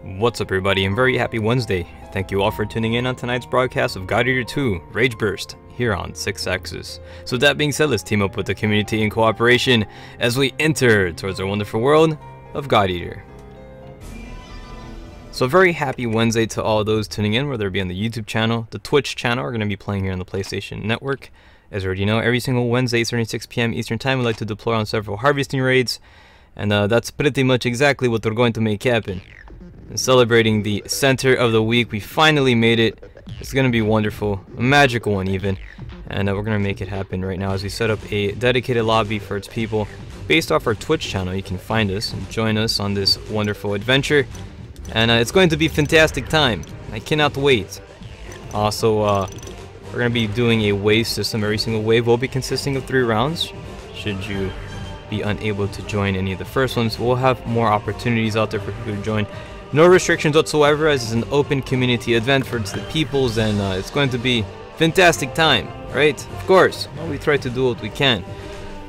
What's up everybody, and very happy Wednesday. Thank you all for tuning in on tonight's broadcast of God Eater 2 Rage Burst here on 6axis. So with that being said, let's team up with the community in cooperation as we enter towards our wonderful world of God Eater. So very happy Wednesday to all those tuning in, whether it be on the YouTube channel, the Twitch channel. We're going to be playing here on the PlayStation Network. As you already know, every single Wednesday, 6 p.m. Eastern Time, we like to deploy on several harvesting raids. And that's pretty much exactly what we're going to make happen. And celebrating the center of the week, we finally made it. It's going to be wonderful, a magical one even. And we're going to make it happen right now as we set up a dedicated lobby for its people. Based off our Twitch channel, you can find us and join us on this wonderful adventure. And it's going to be a fantastic time. I cannot wait. Also, we're going to be doing a wave system. Every single wave will be consisting of 3 rounds. Should you be unable to join any of the first ones, we'll have more opportunities out there for people to join. No restrictions whatsoever, as it's an open community event for the peoples, and it's going to be fantastic time, right? Of course, well, we try to do what we can.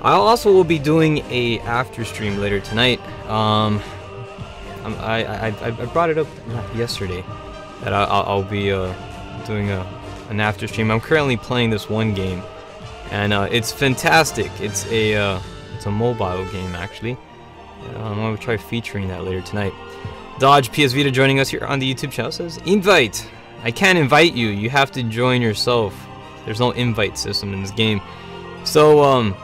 I also will be doing a after stream later tonight. I brought it up yesterday that I'll be doing an after stream. I'm currently playing this one game, and it's fantastic. It's a mobile game actually. I'm gonna try featuring that later tonight. Dodge PS Vita joining us here on the YouTube channel says, invite! I can't invite you, you have to join yourself. There's no invite system in this game. So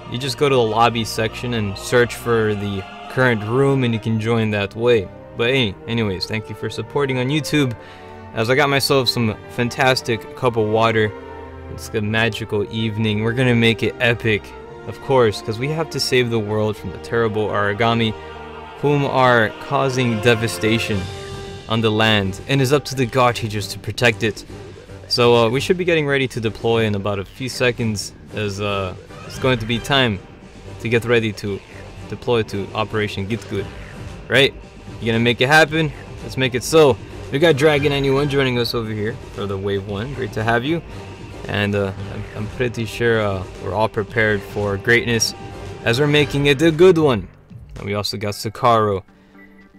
you just go to the lobby section and search for the current room and you can join that way. But hey, anyways, thank you for supporting on YouTube, as I got myself some fantastic cup of water. It's a magical evening. We're gonna make it epic, of course, because we have to save the world from the terrible origami, whom are causing devastation on the land, and it's up to the God Teachers to protect it. So we should be getting ready to deploy in about a few seconds, as it's going to be time to get ready to deploy to Operation Get Good. Right? You gonna make it happen? Let's make it so. We got Dragon91 joining us over here for the Wave 1. Great to have you. And I'm pretty sure we're all prepared for greatness, as we're making it a good one. And we also got Sakaro,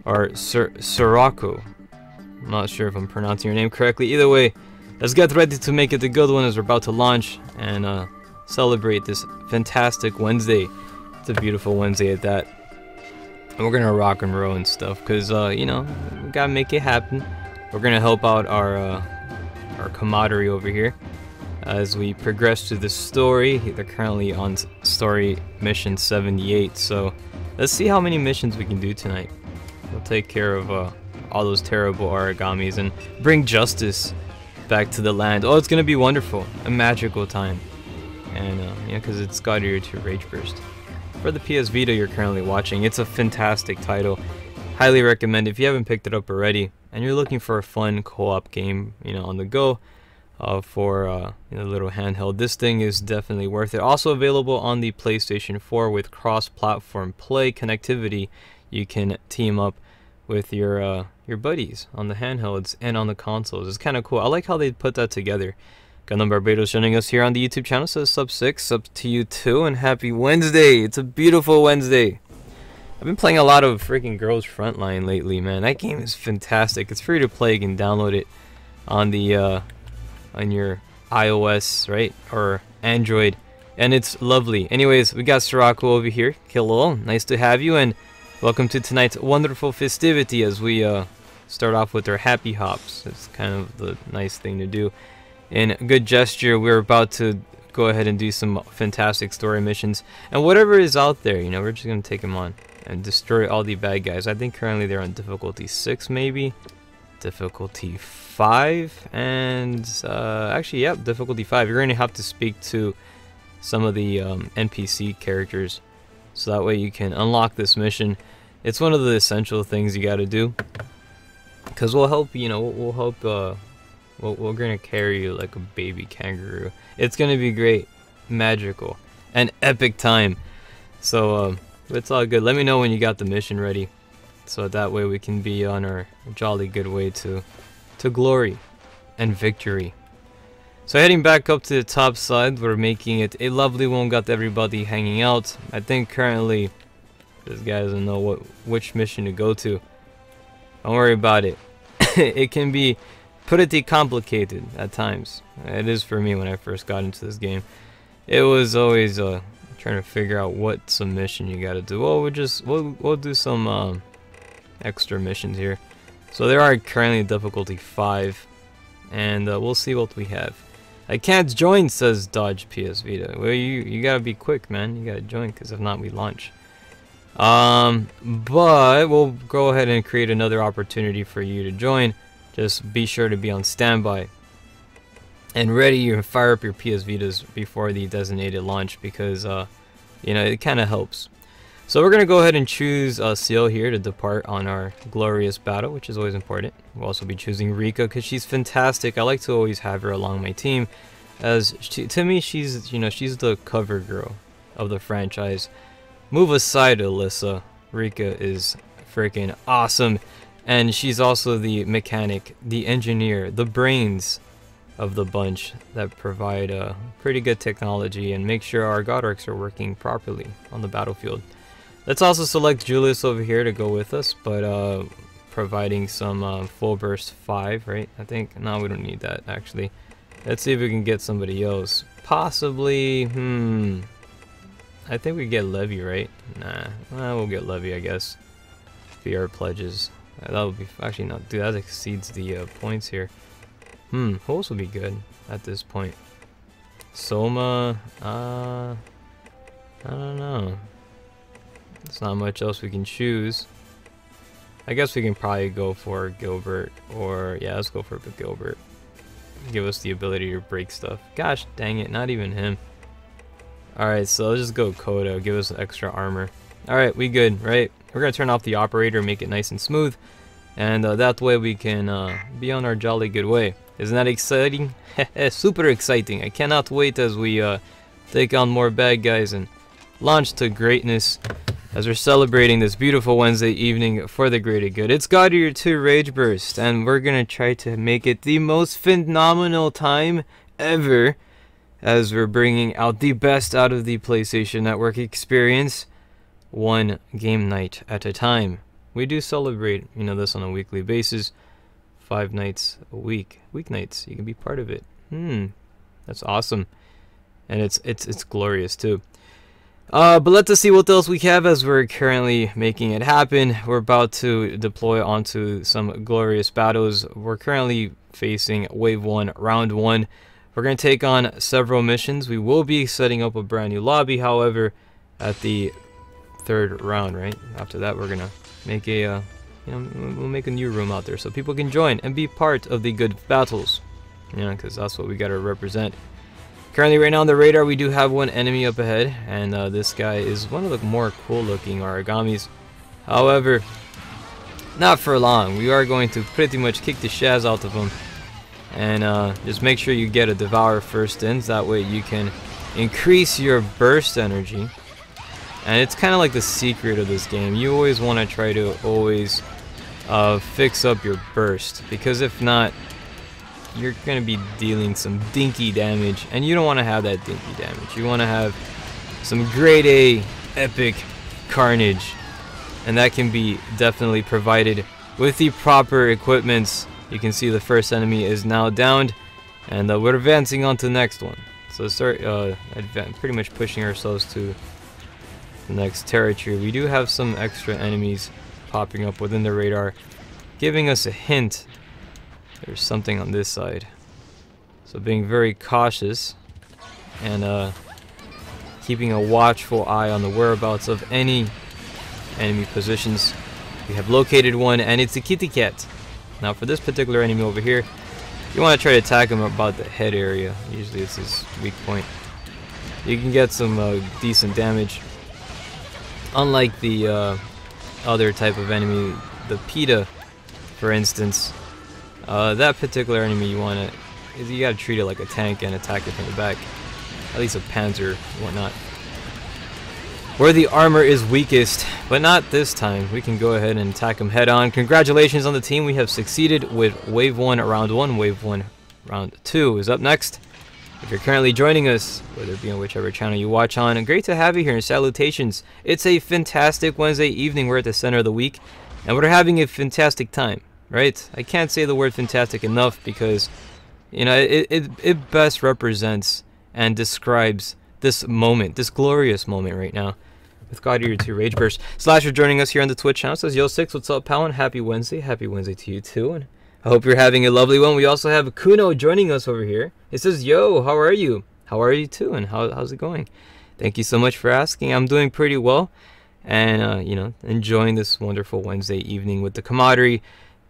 or Sorako. I'm not sure if I'm pronouncing your name correctly. Either way, let's get ready to make it a good one as we're about to launch and celebrate this fantastic Wednesday. It's a beautiful Wednesday at that. And we're gonna rock and roll and stuff, because you know, we gotta make it happen. We're gonna help out our camaraderie over here as we progress through the story. They're currently on story mission 78, so let's see how many missions we can do tonight. We'll take care of all those terrible origamis and bring justice back to the land. Oh, it's gonna be wonderful, a magical time. And yeah, because it's God Eater 2 Rage Burst. For the PS Vita you're currently watching, it's a fantastic title. Highly recommend if you haven't picked it up already and you're looking for a fun co-op game, you know, on the go. For you know, little handheld, this thing is definitely worth it. Also available on the PlayStation 4 with cross-platform play connectivity. You can team up with your buddies on the handhelds and on the consoles. It's kind of cool. I like how they put that together. Gunnan Barbados joining us here on the YouTube channel, says sub 6, sub to you too, and happy Wednesday. It's a beautiful Wednesday. I've been playing a lot of freaking Girls Frontline lately, man. That game is fantastic. It's free to play. You can download it on the on your iOS, right, or Android, and it's lovely. Anyways, we got Sorako over here. Hello, nice to have you, and welcome to tonight's wonderful festivity as we start off with our happy hops. It's kind of the nice thing to do. In good gesture, we're about to go ahead and do some fantastic story missions, and whatever is out there, you know, we're just gonna take them on and destroy all the bad guys. I think currently they're on difficulty 6, maybe difficulty 5, and actually, yep, difficulty 5. You're going to have to speak to some of the NPC characters, so that way you can unlock this mission. It's one of the essential things you got to do, because we'll help, you know, we'll help, we're going to carry you like a baby kangaroo. It's going to be great, magical, and epic time. So it's all good. Let me know when you got the mission ready, so that way we can be on our jolly good way to glory and victory. So heading back up to the top side, we're making it a lovely one. Got everybody hanging out. I think currently this guy doesn't know which mission to go to. Don't worry about it. It can be pretty complicated at times. It is for me when I first got into this game. It was always trying to figure out what submission you gotta do. Well, we'll do some extra missions here. So there are currently difficulty 5, and we'll see what we have. I can't join, says Dodge PS Vita. Well, you gotta be quick, man. You gotta join, because if not, we launch. But we'll go ahead and create another opportunity for you to join. Just be sure to be on standby and ready. You fire up your PS Vitas before the designated launch, because you know, it kind of helps. So we're gonna go ahead and choose Seal here to depart on our glorious battle, which is always important. We'll also be choosing Rika because she's fantastic. I like to always have her along my team, as to me she's, you know, she's the cover girl of the franchise. Move aside, Alyssa. Rika is freaking awesome, and she's also the mechanic, the engineer, the brains of the bunch that provide pretty good technology and make sure our God Arcs are working properly on the battlefield. Let's also select Julius over here to go with us, but providing some full burst 5, right? I think, no, we don't need that actually. Let's see if we can get somebody else. Possibly, I think we get Levy, right? Nah, well, we'll get Levy, I guess. VR pledges. That would be, actually not, dude, that exceeds the points here. Who else would be good at this point? Soma, I don't know. There's not much else we can choose. I guess we can probably go for Gilbert, or yeah, let's go for Gilbert. Give us the ability to break stuff. Gosh dang it, not even him. Alright, so let's just go Kodo, give us extra armor. Alright, we good, right? We're gonna turn off the operator, make it nice and smooth, and that way we can be on our jolly good way. Isn't that exciting? Super exciting. I cannot wait as we take on more bad guys and launch to greatness as we're celebrating this beautiful Wednesday evening for the greater good. It's God Eater 2 Rage Burst, and we're gonna try to make it the most phenomenal time ever as we're bringing out the best out of the PlayStation Network experience, one game night at a time. We do celebrate, you know, this on a weekly basis, 5 nights a week, weeknights. You can be part of it. That's awesome, and it's glorious too. But let's see what else we have as we're currently making it happen. We're about to deploy onto some glorious battles. We're currently facing Wave 1, Round 1. We're going to take on several missions. We will be setting up a brand new lobby, however, at the 3rd round, right? After that, we're going to make a, we'll make a new room out there so people can join and be part of the good battles. Yeah, because that's what we got to represent. Currently, right now on the radar, we do have one enemy up ahead, and this guy is one of the more cool-looking Origamis. However, not for long. We are going to pretty much kick the shaz out of him, and just make sure you get a Devour first in, so that way you can increase your burst energy. And it's kind of like the secret of this game. You always want to try to always fix up your burst, because if not, you're going to be dealing some dinky damage, and you don't want to have that dinky damage. You want to have some grade A epic carnage, and that can be definitely provided with the proper equipments. You can see the first enemy is now downed, and we're advancing on to the next one. So start pretty much pushing ourselves to the next territory. We do have some extra enemies popping up within the radar, giving us a hint there's something on this side. So being very cautious and keeping a watchful eye on the whereabouts of any enemy positions. We have located one, and it's a kitty cat. Now for this particular enemy over here, you want to try to attack him about the head area. Usually it's his weak point. You can get some decent damage. Unlike the other type of enemy, the PETA, for instance, that particular enemy you gotta treat it like a tank and attack it from the back. At least a Panzer, whatnot. Where the armor is weakest, but not this time. We can go ahead and attack him head on. Congratulations on the team. We have succeeded with Wave 1, Round 1. Wave 1, Round 2 is up next. If you're currently joining us, whether it be on whichever channel you watch on, great to have you here, and salutations. It's a fantastic Wednesday evening. We're at the center of the week, and we're having a fantastic time, right? I can't say the word fantastic enough because, you know, it best represents and describes this moment, this glorious moment right now. With God Eater 2 Rage Burst. Slasher joining us here on the Twitch channel. Says, yo, Six, what's up, pal? And happy Wednesday. Happy Wednesday to you, too. And I hope you're having a lovely one. We also have Kuno joining us over here. It says, yo, how are you? How are you, too? And how's it going? Thank you so much for asking. I'm doing pretty well. And, you know, enjoying this wonderful Wednesday evening with the camaraderie.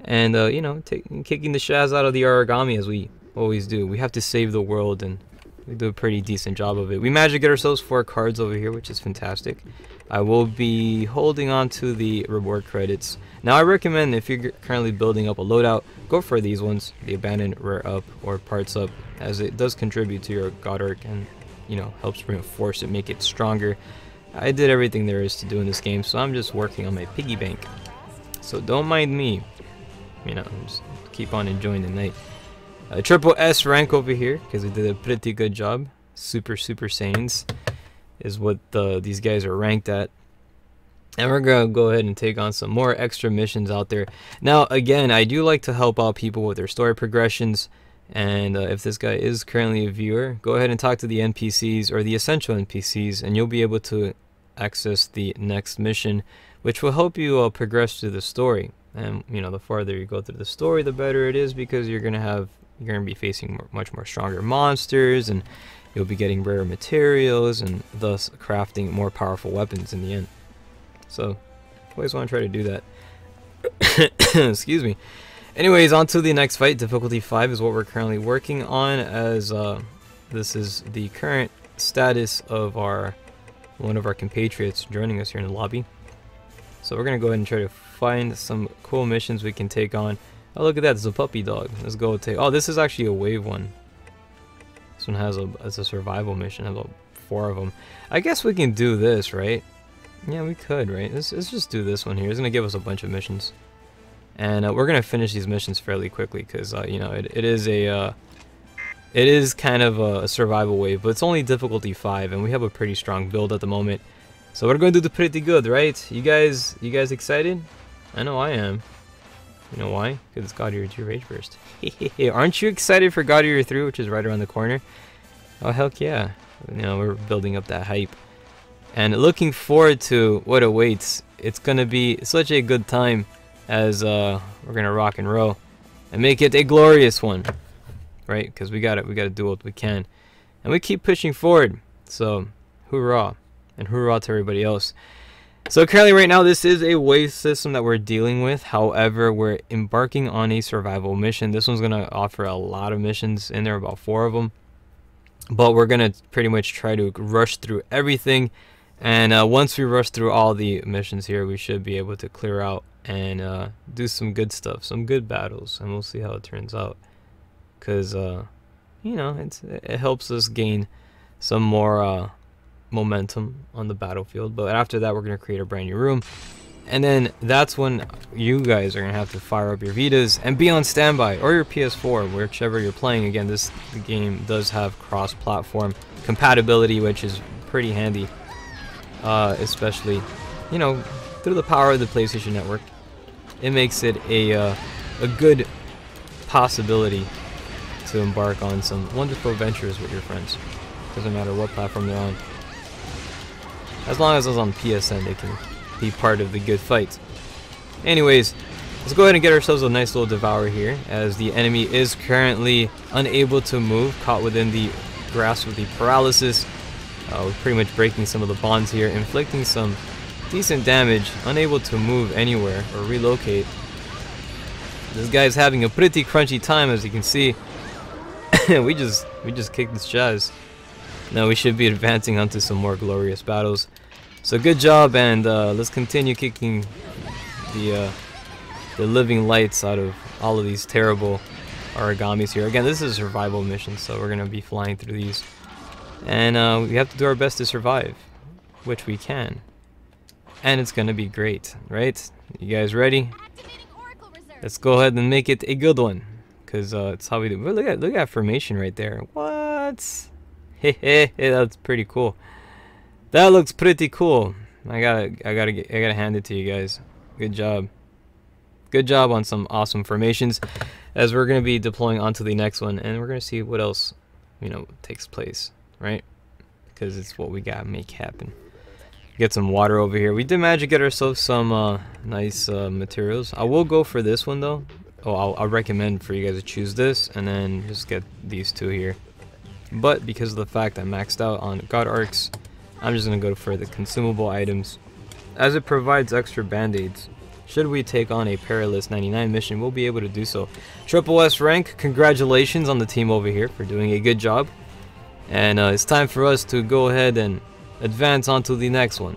And, you know, kicking the shaz out of the origami as we always do. We have to save the world, and we do a pretty decent job of it. We managed to get ourselves 4 cards over here, which is fantastic. I will be holding on to the reward credits. Now, I recommend if you're currently building up a loadout, go for these ones, the abandoned, rare up, or parts up, as it does contribute to your god arc and, you know, helps reinforce it, make it stronger. I did everything there is to do in this game, so I'm just working on my piggy bank. So don't mind me, you know, just keep on enjoying the night. Triple S rank over here because we did a pretty good job. Super Saiyans is what these guys are ranked at, and we're gonna go ahead and take on some more extra missions out there. Now, again, I do like to help out people with their story progressions, and if this guy is currently a viewer, go ahead and talk to the NPCs or the essential NPCs, and you'll be able to access the next mission, which will help you progress through the story. And you know, the farther you go through the story, the better it is, because you're gonna be facing much more stronger monsters, and you'll be getting rare materials, and thus crafting more powerful weapons in the end. So, always want to try to do that. Excuse me. Anyways, on to the next fight. Difficulty 5 is what we're currently working on, as this is the current status of one of our compatriots joining us here in the lobby. So we're gonna go ahead and try to find some cool missions we can take on. Oh, look at that, it's a puppy dog. Let's go take... Oh, this is actually a wave one. This one has a survival mission, has about 4 of them. I guess we can do this, right? Yeah, we could, right? Let's just do this one here. It's gonna give us a bunch of missions. And we're gonna finish these missions fairly quickly, because, you know, it is kind of a survival wave, but it's only difficulty 5, and we have a pretty strong build at the moment. So we're going to do pretty good, right? You guys excited? I know I am. You know why? Because it's God Eater 2 Rage Burst. Aren't you excited for God Eater 3, which is right around the corner? Oh, heck yeah. You know, we're building up that hype. And looking forward to what awaits. It's going to be such a good time, as we're going to rock and roll and make it a glorious one. Right? Because we got to do what we can. And we keep pushing forward. So, hoorah. And hoorah to everybody else. So currently right now, this is a wave system that we're dealing with. However, we're embarking on a survival mission. This one's going to offer a lot of missions in there, about 4 of them. But we're going to pretty much try to rush through everything. And once we rush through all the missions here, we should be able to clear out and do some good stuff, some good battles. And we'll see how it turns out. Because, you know, it helps us gain some more... momentum on the battlefield. But after that, we're going to create a brand new room, and then that's when you guys are going to have to fire up your Vitas and be on standby, or your PS4, whichever you're playing. Again, the game does have cross-platform compatibility, which is pretty handy, especially, you know, through the power of the PlayStation Network. It makes it a good possibility to embark on some wonderful adventures with your friends. Doesn't matter what platform they're on. As long as it's on PSN, they can be part of the good fight. Anyways, let's go ahead and get ourselves a nice little devourer here, as the enemy is currently unable to move, caught within the grasp of the paralysis. We're pretty much breaking some of the bonds here, inflicting some decent damage, unable to move anywhere or relocate. This guy's having a pretty crunchy time, as you can see. we just kicked this jazz. Now we should be advancing onto some more glorious battles. So good job, and let's continue kicking the living lights out of all of these terrible origamis here. Again, this is a survival mission, so we're gonna be flying through these, and we have to do our best to survive, which we can, and it's gonna be great, right? You guys ready? Let's go ahead and make it a good one, because it's how we do. Look at formation right there. What? Hey, that's pretty cool. That looks pretty cool. I gotta hand it to you guys. Good job. good job on some awesome formations, as we're going to be deploying onto the next one, and we're going to see what else, you know, takes place, right? Because it's what we got to make happen. Get some water over here. We did manage to get ourselves some nice materials. I will go for this one though. Oh, I'll recommend for you guys to choose this and then just get these two here. But because of the fact I maxed out on God Arcs, I'm just gonna go for the consumable items, as it provides extra band-aids. Should we take on a perilous 99 mission, we'll be able to do so. Triple S rank, congratulations on the team over here for doing a good job. And it's time for us to go ahead and advance onto the next one,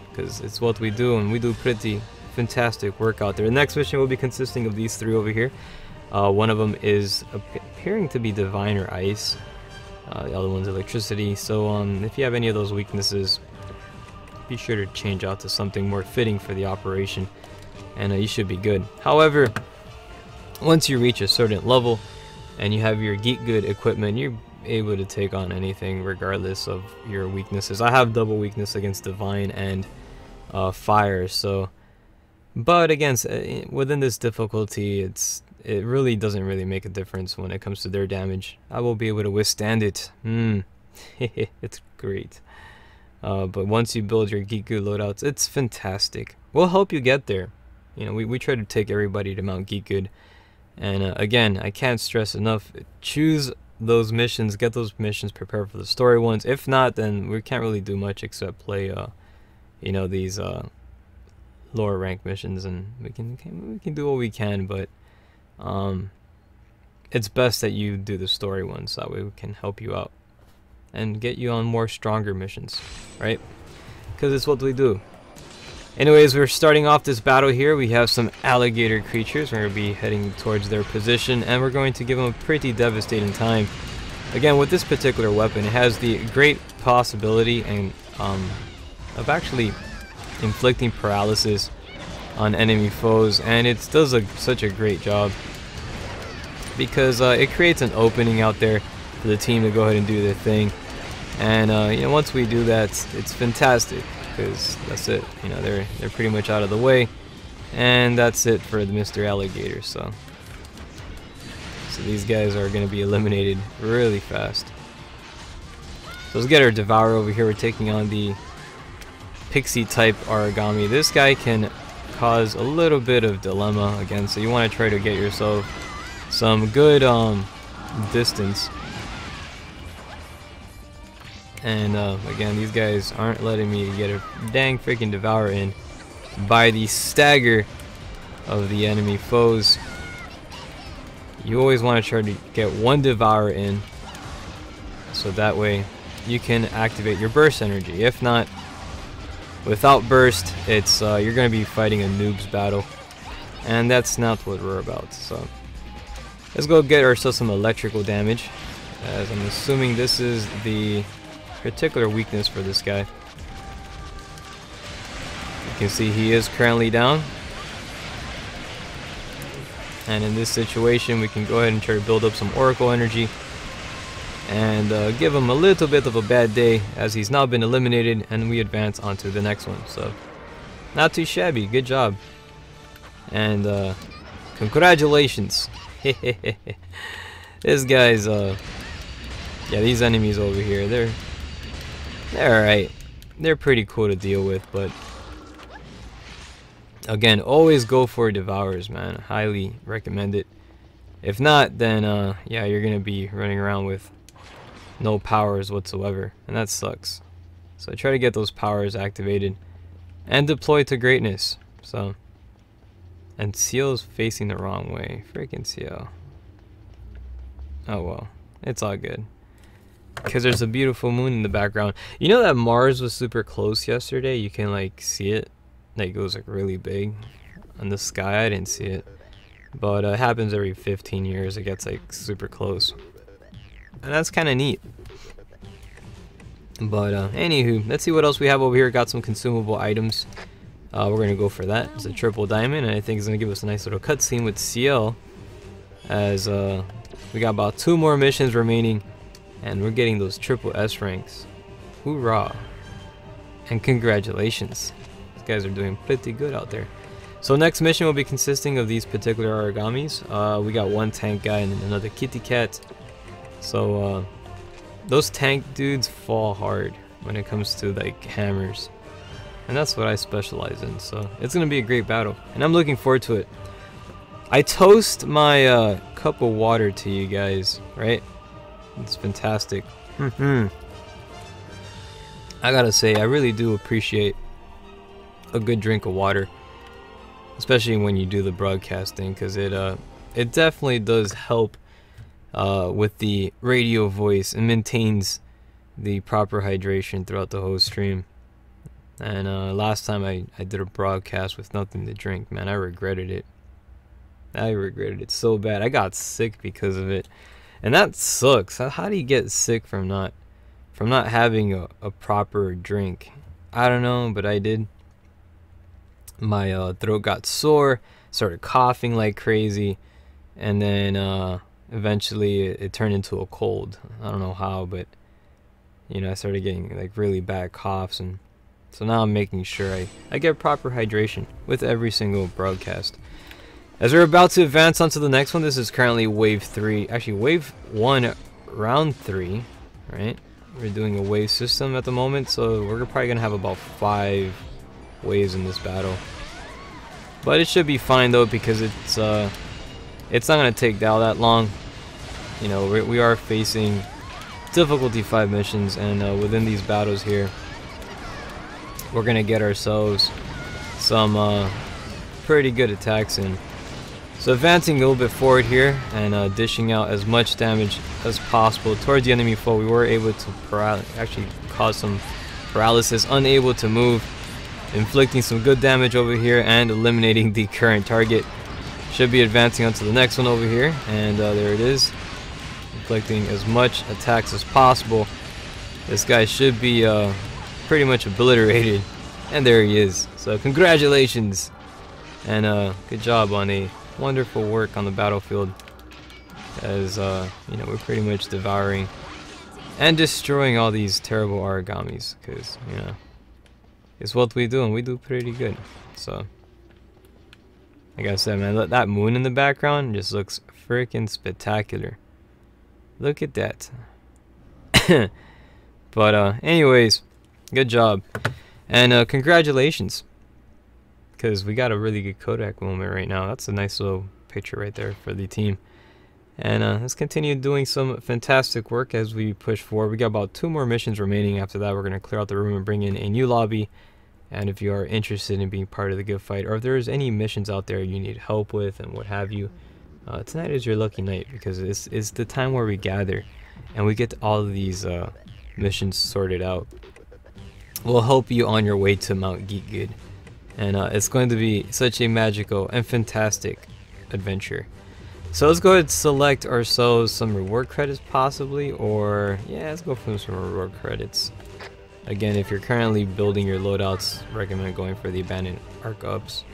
because it's what we do, and we do pretty fantastic work out there. The next mission will be consisting of these three over here. One of them is appearing to be Divine or Ice. The other one's Electricity. So if you have any of those weaknesses, be sure to change out to something more fitting for the operation, and you should be good. However, once you reach a certain level and you have your Geek Good equipment, you're able to take on anything regardless of your weaknesses. I have double weakness against Divine and Fire, so but again, within this difficulty, it really doesn't really make a difference when it comes to their damage. I will be able to withstand it. It's great. But once you build your Geek Good loadouts, it's fantastic. We'll help you get there. You know, we try to take everybody to Mount Geek Good, and again, I can't stress enough, choose those missions, get those missions prepared for the story ones. If not, then we can't really do much except play you know, these lower rank missions, and we can do what we can, but it's best that you do the story ones, so that way we can help you out and get you on more stronger missions, right? Because it's what we do. Anyways, we're starting off this battle here. We have some alligator creatures. We're going to be heading towards their position, and we're going to give them a pretty devastating time. Again, with this particular weapon, it has the great possibility and of actually inflicting paralysis on enemy foes, and it does such a great job, because it creates an opening out there for the team to go ahead and do their thing. And you know, once we do that, it's fantastic, because that's it. You know, they're pretty much out of the way, and that's it for the Mr. Alligator. So these guys are going to be eliminated really fast. So let's get our Devourer over here. We're taking on the Pixie type Origami. This guy can cause a little bit of dilemma again, so you want to try to get yourself some good distance. And again, these guys aren't letting me get a dang freaking Devourer in by the stagger of the enemy foes. You always want to try to get one Devourer in, so that way you can activate your burst energy. If not, without burst, it's you're going to be fighting a noob's battle, and that's not what we're about. So let's go get ourselves some electrical damage, as I'm assuming this is the particular weakness for this guy. You can see he is currently down, and in this situation we can go ahead and try to build up some Oracle energy and give him a little bit of a bad day, as he's now been eliminated, and we advance onto the next one. So not too shabby, good job, and congratulations. This guy's yeah, these enemies over here, they're alright. They're pretty cool to deal with, but again, always go for Devourers, man. Highly recommend it. If not, then yeah, you're gonna be running around with no powers whatsoever, and that sucks. So try to get those powers activated and deploy to greatness. So, and Seal's facing the wrong way. Freaking Seal. Oh well, it's all good, because there's a beautiful moon in the background. You know that Mars was super close yesterday? You can like see it, like it was like really big in the sky. I didn't see it, but it happens every 15 years. It gets like super close, and that's kind of neat. But anywho, let's see what else we have over here. Got some consumable items. We're gonna go for that. It's a triple diamond, and I think it's gonna give us a nice little cutscene with CL, as we got about 2 more missions remaining, and we're getting those triple S ranks. Hoorah! And congratulations, these guys are doing pretty good out there. So next mission will be consisting of these particular origamis. We got one tank guy and another kitty cat. So those tank dudes fall hard when it comes to like hammers, and that's what I specialize in. So it's gonna be a great battle, and I'm looking forward to it. I toast my cup of water to you guys, right? It's fantastic. I gotta say, I really do appreciate a good drink of water, especially when you do the broadcasting, because it definitely does help with the radio voice and maintains the proper hydration throughout the whole stream. And last time I did a broadcast with nothing to drink, man, I regretted it. I regretted it so bad. I got sick because of it, and that sucks. How do you get sick from not having a proper drink? I don't know, but I did. My throat got sore, started coughing like crazy, and then eventually it turned into a cold. I don't know how, but you know, I started getting like really bad coughs, and so now I'm making sure I get proper hydration with every single broadcast. As we're about to advance on to the next one, this is currently wave 3, actually wave 1 round 3, right? We're doing a wave system at the moment, so we're probably gonna have about 5 waves in this battle. But it should be fine though, because it's not gonna take all that long. You know, we are facing difficulty 5 missions, and within these battles here, we're gonna get ourselves some pretty good attacks in. So advancing a little bit forward here and dishing out as much damage as possible towards the enemy foe. We were able to actually cause some paralysis, unable to move, inflicting some good damage over here and eliminating the current target. Should be advancing onto the next one over here, and there it is, inflicting as much attacks as possible. This guy should be pretty much obliterated, and there he is. So congratulations, and good job on a wonderful work on the battlefield, as you know, we're pretty much devouring and destroying all these terrible origamis, because you know, it's what we do, and we do pretty good. So like I said, man, that moon in the background just looks freaking spectacular. Look at that. But anyways, good job, and congratulations, because we got a really good Kodak moment right now. That's a nice little picture right there for the team. And let's continue doing some fantastic work as we push forward. We got about 2 more missions remaining. After that, we're going to clear out the room and bring in a new lobby. And if you are interested in being part of the good fight, or if there's any missions out there you need help with and what have you, tonight is your lucky night, because it's the time where we gather and we get all of these missions sorted out. We'll help you on your way to Mount Geek Good. And it's going to be such a magical and fantastic adventure. So let's go ahead and select ourselves some reward credits possibly, or yeah, let's go for some reward credits. Again, if you're currently building your loadouts, recommend going for the abandoned arc ups,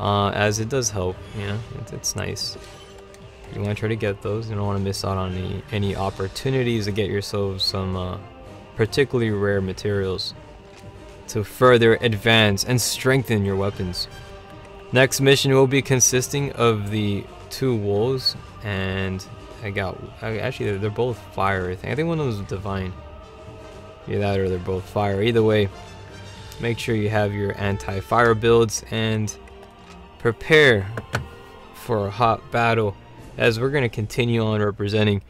as it does help, you know, it's nice. You want to try to get those. You don't want to miss out on any opportunities to get yourselves some particularly rare materials to further advance and strengthen your weapons. Next mission will be consisting of the 2 wolves, and actually they're both fire. I think one of them is divine. Either that or they're both fire. Either way, make sure you have your anti-fire builds and prepare for a hot battle, as we're going to continue on representing.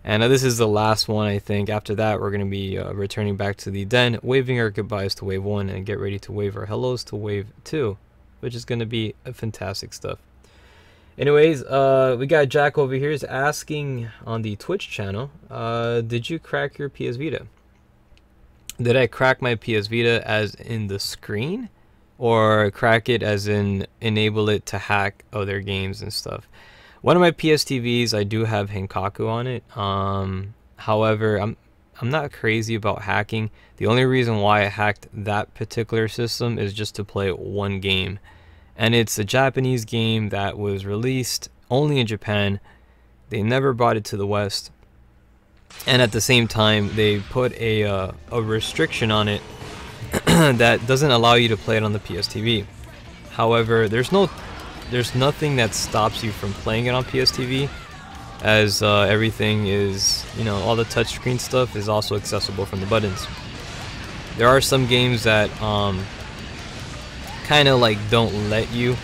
And this is the last one, I think. After that, we're going to be returning back to the den, waving our goodbyes to wave 1, and get ready to wave our hellos to wave 2, which is going to be fantastic stuff. Anyways, we got Jack over here is asking on the Twitch channel, did you crack your PS Vita? Did I crack my PS Vita as in the screen, or crack it as in enable it to hack other games and stuff? One of my PS TVs, I do have Henkaku on it. However, I'm not crazy about hacking. The only reason why I hacked that particular system is just to play one game, and it's a Japanese game that was released only in Japan. They never brought it to the West, and at the same time, they put a restriction on it that doesn't allow you to play it on the PS TV. However, there's nothing that stops you from playing it on PSTV, as everything is, you know, all the touchscreen stuff is also accessible from the buttons. There are some games that kind of like don't let you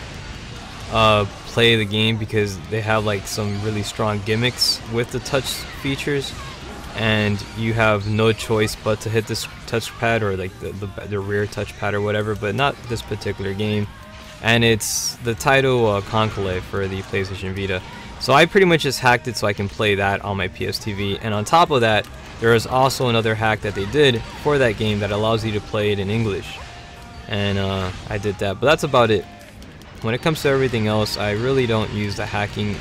play the game because they have like some really strong gimmicks with the touch features, and you have no choice but to hit this touchpad or like the rear touchpad or whatever, but not this particular game. And it's the title Conclave for the PlayStation Vita. So I pretty much just hacked it so I can play that on my PSTV. And on top of that, there is also another hack that they did for that game that allows you to play it in English. And I did that, but that's about it. When it comes to everything else, I really don't use the hacking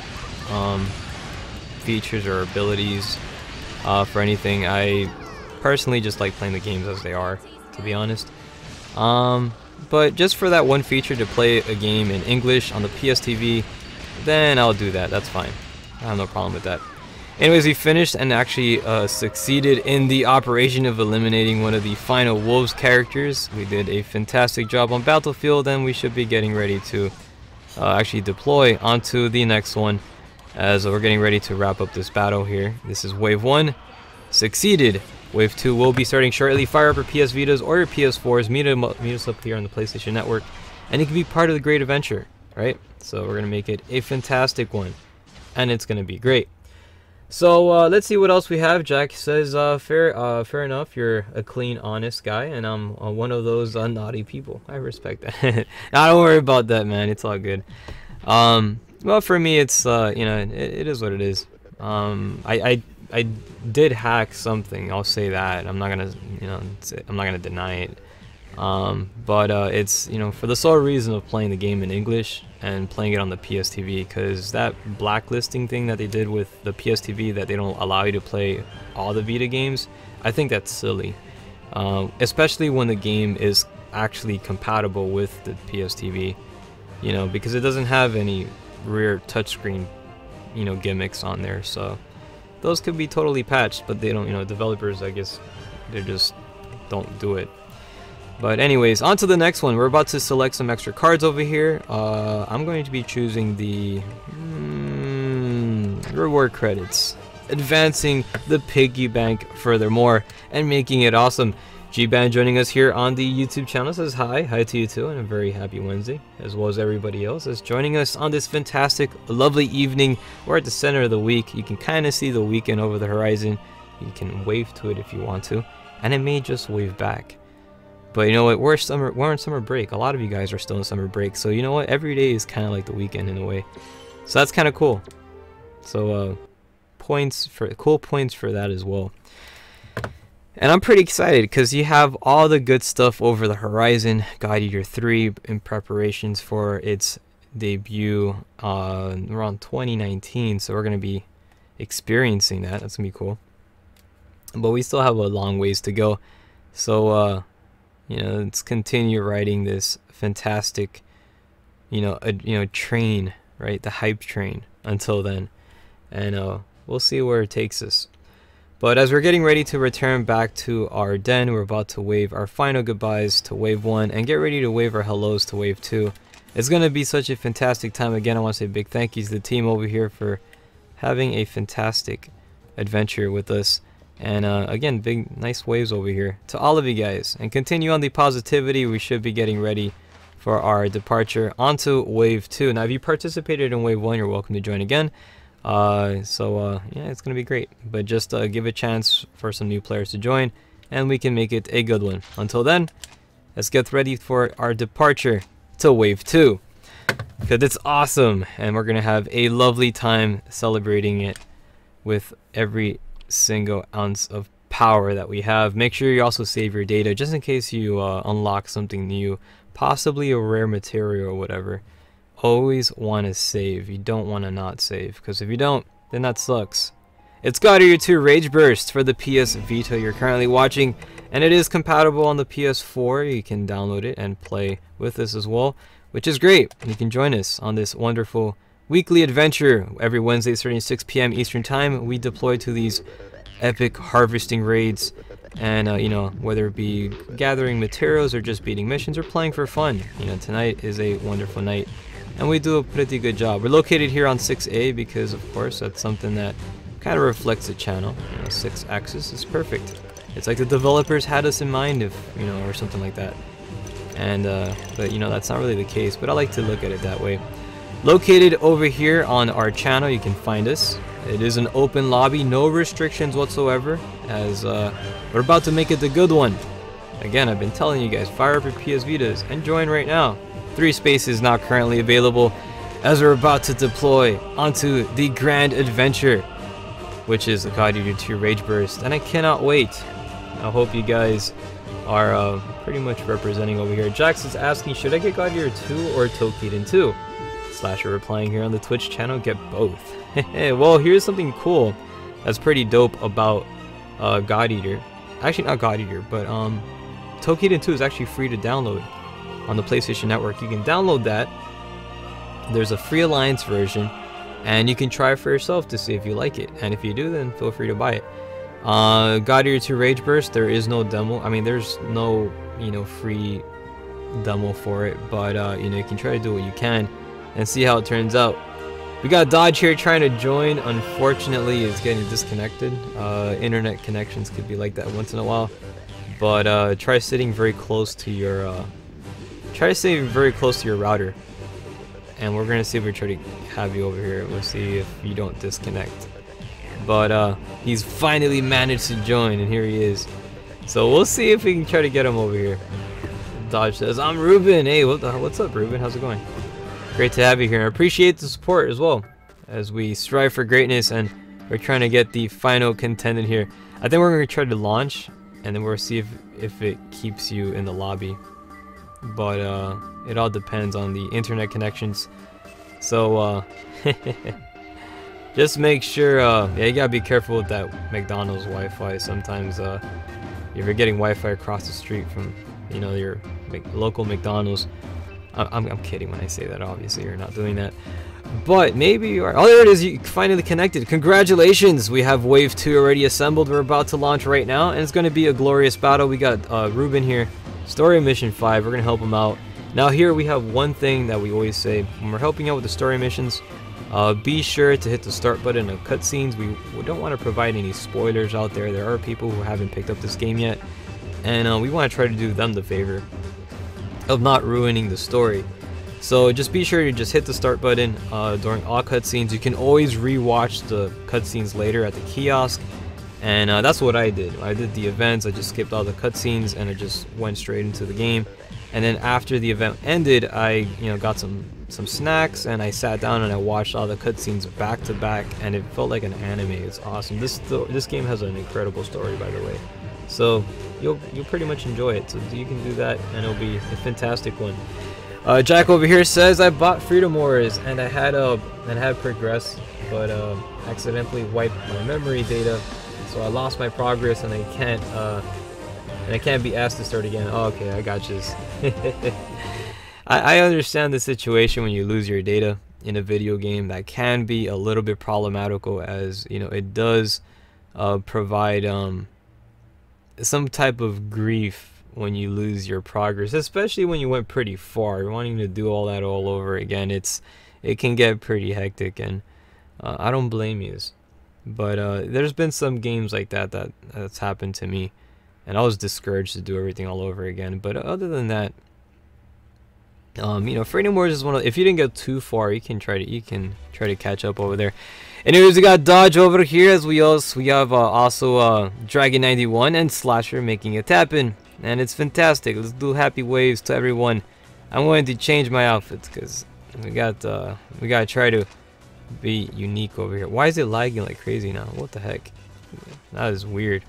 features or abilities for anything. I personally just like playing the games as they are, to be honest. But just for that one feature to play a game in English on the PSTV, then I'll do that. That's fine. I have no problem with that. Anyways, we finished and actually succeeded in the operation of eliminating one of the final Wolves characters. We did a fantastic job on Battlefield, and we should be getting ready to actually deploy onto the next one, as we're getting ready to wrap up this battle here. This is Wave 1. Succeeded. Wave 2 will be starting shortly. Fire up your PS Vitas or your PS4s. Meet us up here on the PlayStation Network, and it can be part of the great adventure, right? So we're going to make it a fantastic one, and it's going to be great. So let's see what else we have. Jack says, fair enough, you're a clean, honest guy, and I'm one of those naughty people. I respect that. Nah, don't worry about that, man. It's all good. Well, for me, it's you know, it is what it is. I did hack something. I'll say that. I'm not gonna, you know, I'm not gonna deny it. But it's, you know, for the sole reason of playing the game in English and playing it on the PSTV, because that blacklisting thing that they did with the PSTV, that they don't allow you to play all the Vita games, I think that's silly. Especially when the game is actually compatible with the PSTV, you know, because it doesn't have any rear touchscreen, you know, gimmicks on there. So those could be totally patched, but they don't, you know, developers, I guess, they just don't do it. But anyways, on to the next one. We're about to select some extra cards over here. I'm going to be choosing the reward credits, advancing the piggy bank furthermore and making it awesome. G-Band joining us here on the YouTube channel says hi to you too, and a very happy Wednesday, as well as everybody else is joining us on this fantastic, lovely evening. We're at the center of the week. You can kind of see the weekend over the horizon. You can wave to it if you want to, and it may just wave back. But you know what, we're on summer break. A lot of you guys are still in summer break, so you know what, every day is kind of like the weekend in a way. So that's kind of cool. So cool points for that as well. And I'm pretty excited because you have all the good stuff over the horizon. God Eater 3 in preparations for its debut around 2019, so we're going to be experiencing that. That's going to be cool. But we still have a long ways to go. So you know, let's continue riding this fantastic, you know, train, right? The hype train until then, and we'll see where it takes us. But as we're getting ready to return back to our den, we're about to wave our final goodbyes to Wave 1 and get ready to wave our hellos to Wave 2. It's going to be such a fantastic time. Again, I want to say big thank yous to the team over here for having a fantastic adventure with us. And again, big nice waves over here to all of you guys, and continue on the positivity. We should be getting ready for our departure onto Wave 2. Now if you participated in Wave 1, you're welcome to join again. Yeah, it's gonna be great, but just give a chance for some new players to join, and we can make it a good one. Until then, let's get ready for our departure to Wave 2, because it's awesome, and we're gonna have a lovely time celebrating it with every single ounce of power that we have. Make sure you also save your data just in case you unlock something new, possibly a rare material or whatever. Always want to save. You don't want to not save, because if you don't, then that sucks. It's God Eater 2 Rage Burst for the PS Vita you're currently watching, and it is compatible on the PS4. You can download it and play with us as well, which is great. You can join us on this wonderful weekly adventure. Every Wednesday starting at 6 p.m. Eastern Time, we deploy to these epic harvesting raids, And you know, whether it be gathering materials or just beating missions or playing for fun, you know, tonight is a wonderful night, and we do a pretty good job. We're located here on 6A because, of course, that's something that kind of reflects the channel. You know, 6 axis is perfect. It's like the developers had us in mind, if you know, or something like that. And but you know, that's not really the case, but I like to look at it that way. Located over here on our channel, you can find us. It is an open lobby, no restrictions whatsoever, as we're about to make it the good one. Again, I've been telling you guys, fire up your PS Vitas and join right now. 3 spaces now currently available as we're about to deploy onto the grand adventure, which is the God Eater 2 Rage Burst, and I cannot wait. I hope you guys are pretty much representing over here. Jax is asking, should I get God Eater 2 or Tokiden 2? Slasher replying here on the Twitch channel, get both. Well, here's something cool that's pretty dope about God Eater. Actually, not God Eater, but Tokiden 2 is actually free to download on the PlayStation Network. You can download that. There's a free Alliance version, and you can try it for yourself to see if you like it. And if you do, then feel free to buy it. God Eater 2 Rage Burst, there is no demo. I mean, there's no, you know, free demo for it, but you know, you can try to do what you can and see how it turns out. We got Dodge here trying to join. Unfortunately, it's getting disconnected. Internet connections could be like that once in a while, but try sitting very close to your router, and we're gonna see if we try to have you over here. We'll see if you don't disconnect. But he's finally managed to join, and here he is. So we'll see if we can try to get him over here. Dodge says, I'm Ruben. Hey, what's up, Ruben? How's it going? Great to have you here. I appreciate the support as well, as we strive for greatness, and we're trying to get the final contendant here. I think we're going to try to launch, and then we'll see if it keeps you in the lobby. But it all depends on the internet connections. So just make sure, yeah, you gotta be careful with that McDonald's Wi-Fi. Sometimes if you're getting Wi-Fi across the street from, you know, your local McDonald's. I'm kidding when I say that. Obviously, you're not doing that, but maybe you are. Oh, there it is. You finally connected. Congratulations. We have Wave 2 already assembled. We're about to launch right now, and it's going to be a glorious battle. We got Ruben here. Story mission 5. We're going to help him out. Now, here we have one thing that we always say when we're helping out with the story missions. Be sure to hit the start button of cutscenes. We don't want to provide any spoilers out there. There are people who haven't picked up this game yet, and we want to try to do them the favor of not ruining the story. So just be sure to just hit the start button during all cutscenes. You can always re-watch the cutscenes later at the kiosk, and that's what I did. I did the events, I just skipped all the cutscenes, and I just went straight into the game. And then after the event ended, I got some snacks, and I sat down and I watched all the cutscenes back to back, and it felt like an anime. It's awesome. This game has an incredible story, by the way. So you'll pretty much enjoy it. So you can do that, and it'll be a fantastic one. Jack over here says, I bought Freedom Wars and I had progressed, but accidentally wiped my memory data, so I lost my progress, and I can't be asked to start again. Oh, okay, I got you. I understand the situation when you lose your data in a video game. That can be a little bit problematical, as you know, it does provide some type of grief when you lose your progress, especially when you went pretty far. You're wanting to do all that all over again. It can get pretty hectic, and I don't blame you. But there's been some games like that's happened to me, and I was discouraged to do everything all over again. But other than that, Freedom Wars is one of, if you didn't go too far, you can try to catch up over there. Anyways, we got Dodge over here, as we have also Dragon 91 and Slasher making it happen, and it's fantastic. Let's do happy waves to everyone. I'm going to change my outfits because we gotta try to be unique over here. Why is it lagging like crazy now? What the heck? That is weird.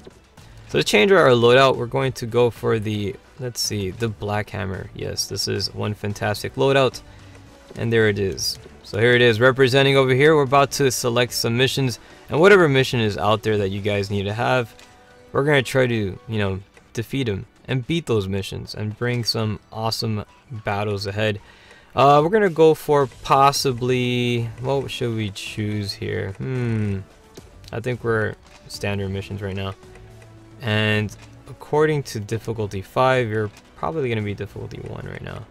So to change our loadout, we're going to go for the, let's see, the Black Hammer. Yes, this is one fantastic loadout, and there it is. So here it is, representing over here. We're about to select some missions, and whatever mission is out there that you guys need to have, we're gonna try to, defeat them and beat those missions and bring some awesome battles ahead. We're gonna go for possibly, what should we choose here? I think we're standard missions right now, and according to difficulty 5, you're probably going to be difficulty 1 right now.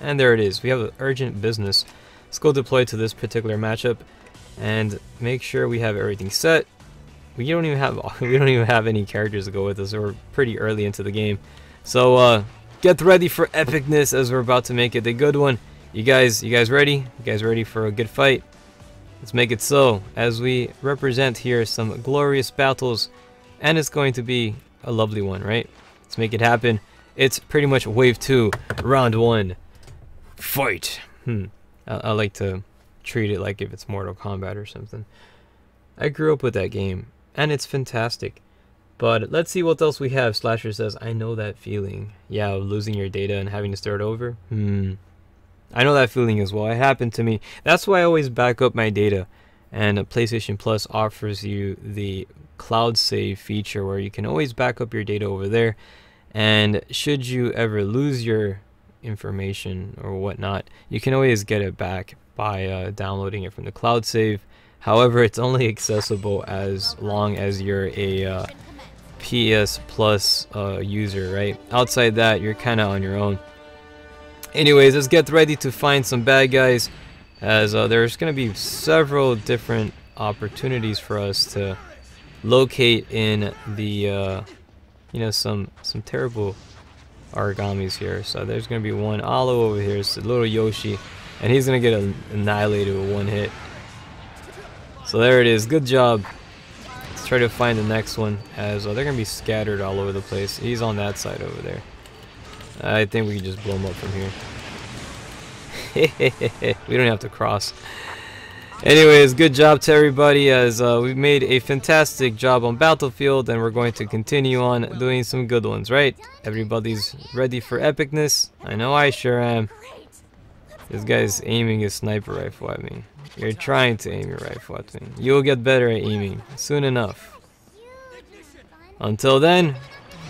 And there it is. We have an urgent business. Let's go deploy to this particular matchup and make sure we have everything set. We don't even have any characters to go with us. So we're pretty early into the game. So get ready for epicness as we're about to make it a good one. You guys ready? You guys ready for a good fight? Let's make it so as we represent here some glorious battles, and it's going to be a lovely one, right? Let's make it happen. It's pretty much wave 2, round 1. Fight. I like to treat it like if it's Mortal Kombat or something. I grew up with that game, and it's fantastic. But let's see what else we have. Slasher says, I know that feeling. Yeah, losing your data and having to start over. I know that feeling as well. It happened to me. That's why I always back up my data. And PlayStation Plus offers you the cloud save feature where you can always back up your data over there. And should you ever lose your information or whatnot, you can always get it back by downloading it from the cloud save. However, it's only accessible as long as you're a PS Plus user, right? Outside that, you're kind of on your own. Anyways, let's get ready to find some bad guys, as there's going to be several different opportunities for us to locate in the you know, some terrible origamis here. So there's going to be one Alo over here. It's a little Yoshi, and he's going to get annihilated with one hit. So there it is. Good job. Let's try to find the next one, as they're going to be scattered all over the place. He's on that side over there. I think we can just blow him up from here. We don't have to cross. Anyways, good job to everybody, as we've made a fantastic job on Battlefield, and we're going to continue on doing some good ones, right? Everybody's ready for epicness? I know I sure am. This guy's aiming his sniper rifle at me. You're trying to aim your rifle at me. You'll get better at aiming soon enough. Until then,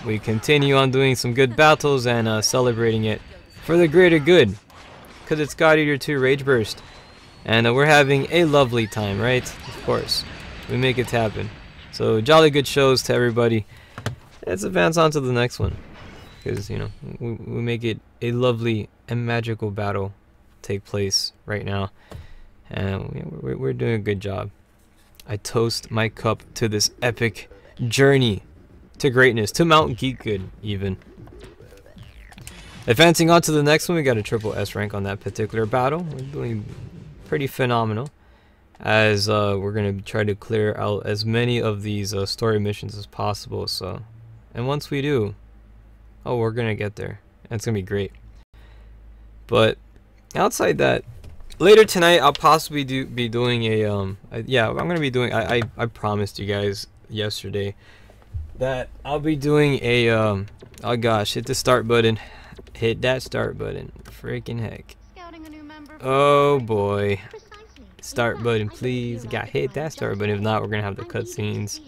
we continue on doing some good battles and celebrating it for the greater good, because it's God Eater 2 Rage Burst, and we're having a lovely time, right? Of course, we make it happen. So jolly good shows to everybody. Let's advance on to the next one, because you know we make it a lovely and magical battle take place right now, and we're doing a good job. I toast my cup to this epic journey to greatness, to Mount Geekgood even. Advancing on to the next one, we got a triple S rank on that particular battle. We're doing pretty phenomenal, as we're gonna try to clear out as many of these story missions as possible. So, and once we do, oh, we're gonna get there. It's gonna be great. But outside that, later tonight I'll possibly be doing a yeah, I'm gonna be doing. I promised you guys yesterday that I'll be doing a oh gosh, hit the start button. Hit that start button. Freaking heck. Oh boy. Start button, please. Gotta hit that start button. If not, we're gonna have the cutscenes.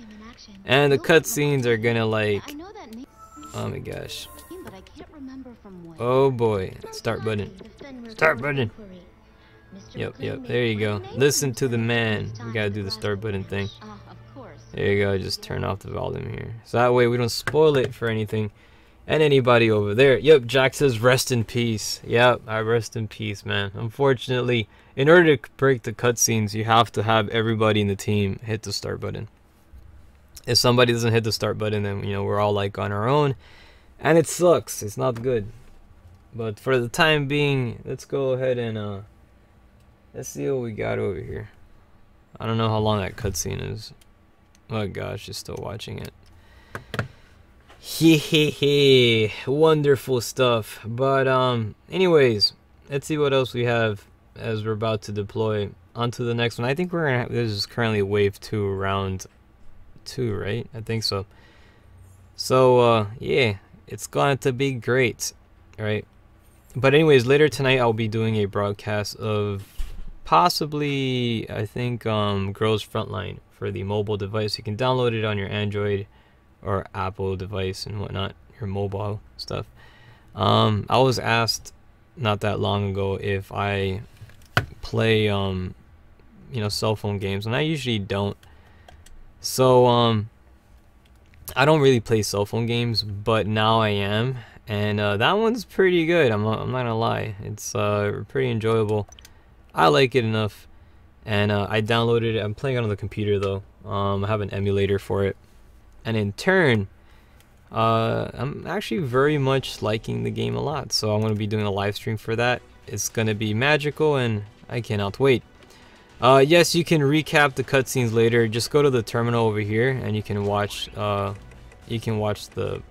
And the cutscenes are gonna like, oh my gosh. Oh boy. Start button. Start button. Yep, there you go. Listen to the man. We gotta do the start button thing. There you go, just turn off the volume here. So that way we don't spoil it for anything and anybody over there. Yep, Jack says rest in peace. Yep, I rest in peace, man. Unfortunately, in order to break the cutscenes, you have to have everybody in the team hit the start button. If somebody doesn't hit the start button, then you know we're all like on our own, and it sucks. It's not good. But for the time being, let's go ahead and let's see what we got over here. I don't know how long that cutscene is. Oh gosh, just still watching it. Hehehe, wonderful stuff. But anyways, let's see what else we have as we're about to deploy onto the next one. I think we're gonna have, this is currently wave 2, round 2, right? I think so. So yeah, it's going to be great, right? But anyways, later tonight I'll be doing a broadcast of possibly, I think, Girls Frontline for the mobile device. You can download it on your Android or Apple device and whatnot, your mobile stuff. I was asked not that long ago if I play you know, cell phone games, and I usually don't. So I don't really play cell phone games, but now I am, and that one's pretty good. I'm not gonna lie, it's pretty enjoyable. I like it enough, and I downloaded it. I'm playing it on the computer though. I have an emulator for it, and in turn, I'm actually very much liking the game a lot. So I'm gonna be doing a live stream for that. It's gonna be magical, and I cannot wait. Yes, you can recap the cutscenes later. Just go to the terminal over here, and you can watch. You can watch the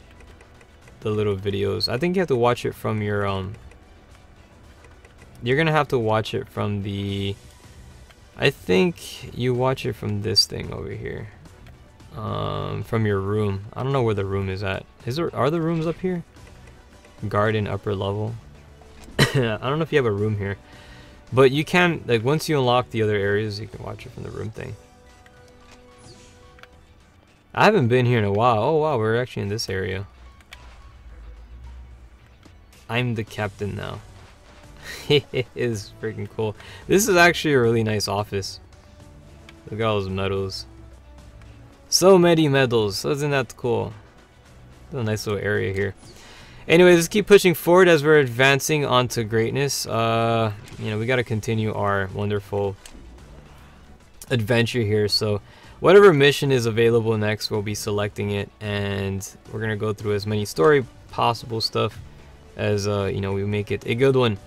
little videos. I think you have to watch it from your You're gonna have to watch it from the. I think you watch it from this thing over here. From your room. I don't know where the room is at. Are the rooms up here? Garden upper level. I don't know if you have a room here. But you can, like, once you unlock the other areas, you can watch it from the room thing. I haven't been here in a while. Oh wow, we're actually in this area. I'm the captain now. It is freaking cool. This is actually a really nice office. Look at all those medals. So many medals. Isn't that cool? It's a nice little area here. Anyways, let's keep pushing forward as we're advancing onto greatness. You know, we got to continue our wonderful adventure here. So whatever mission is available next, we'll be selecting it, and we're gonna go through as many story possible stuff as you know, we make it a good one.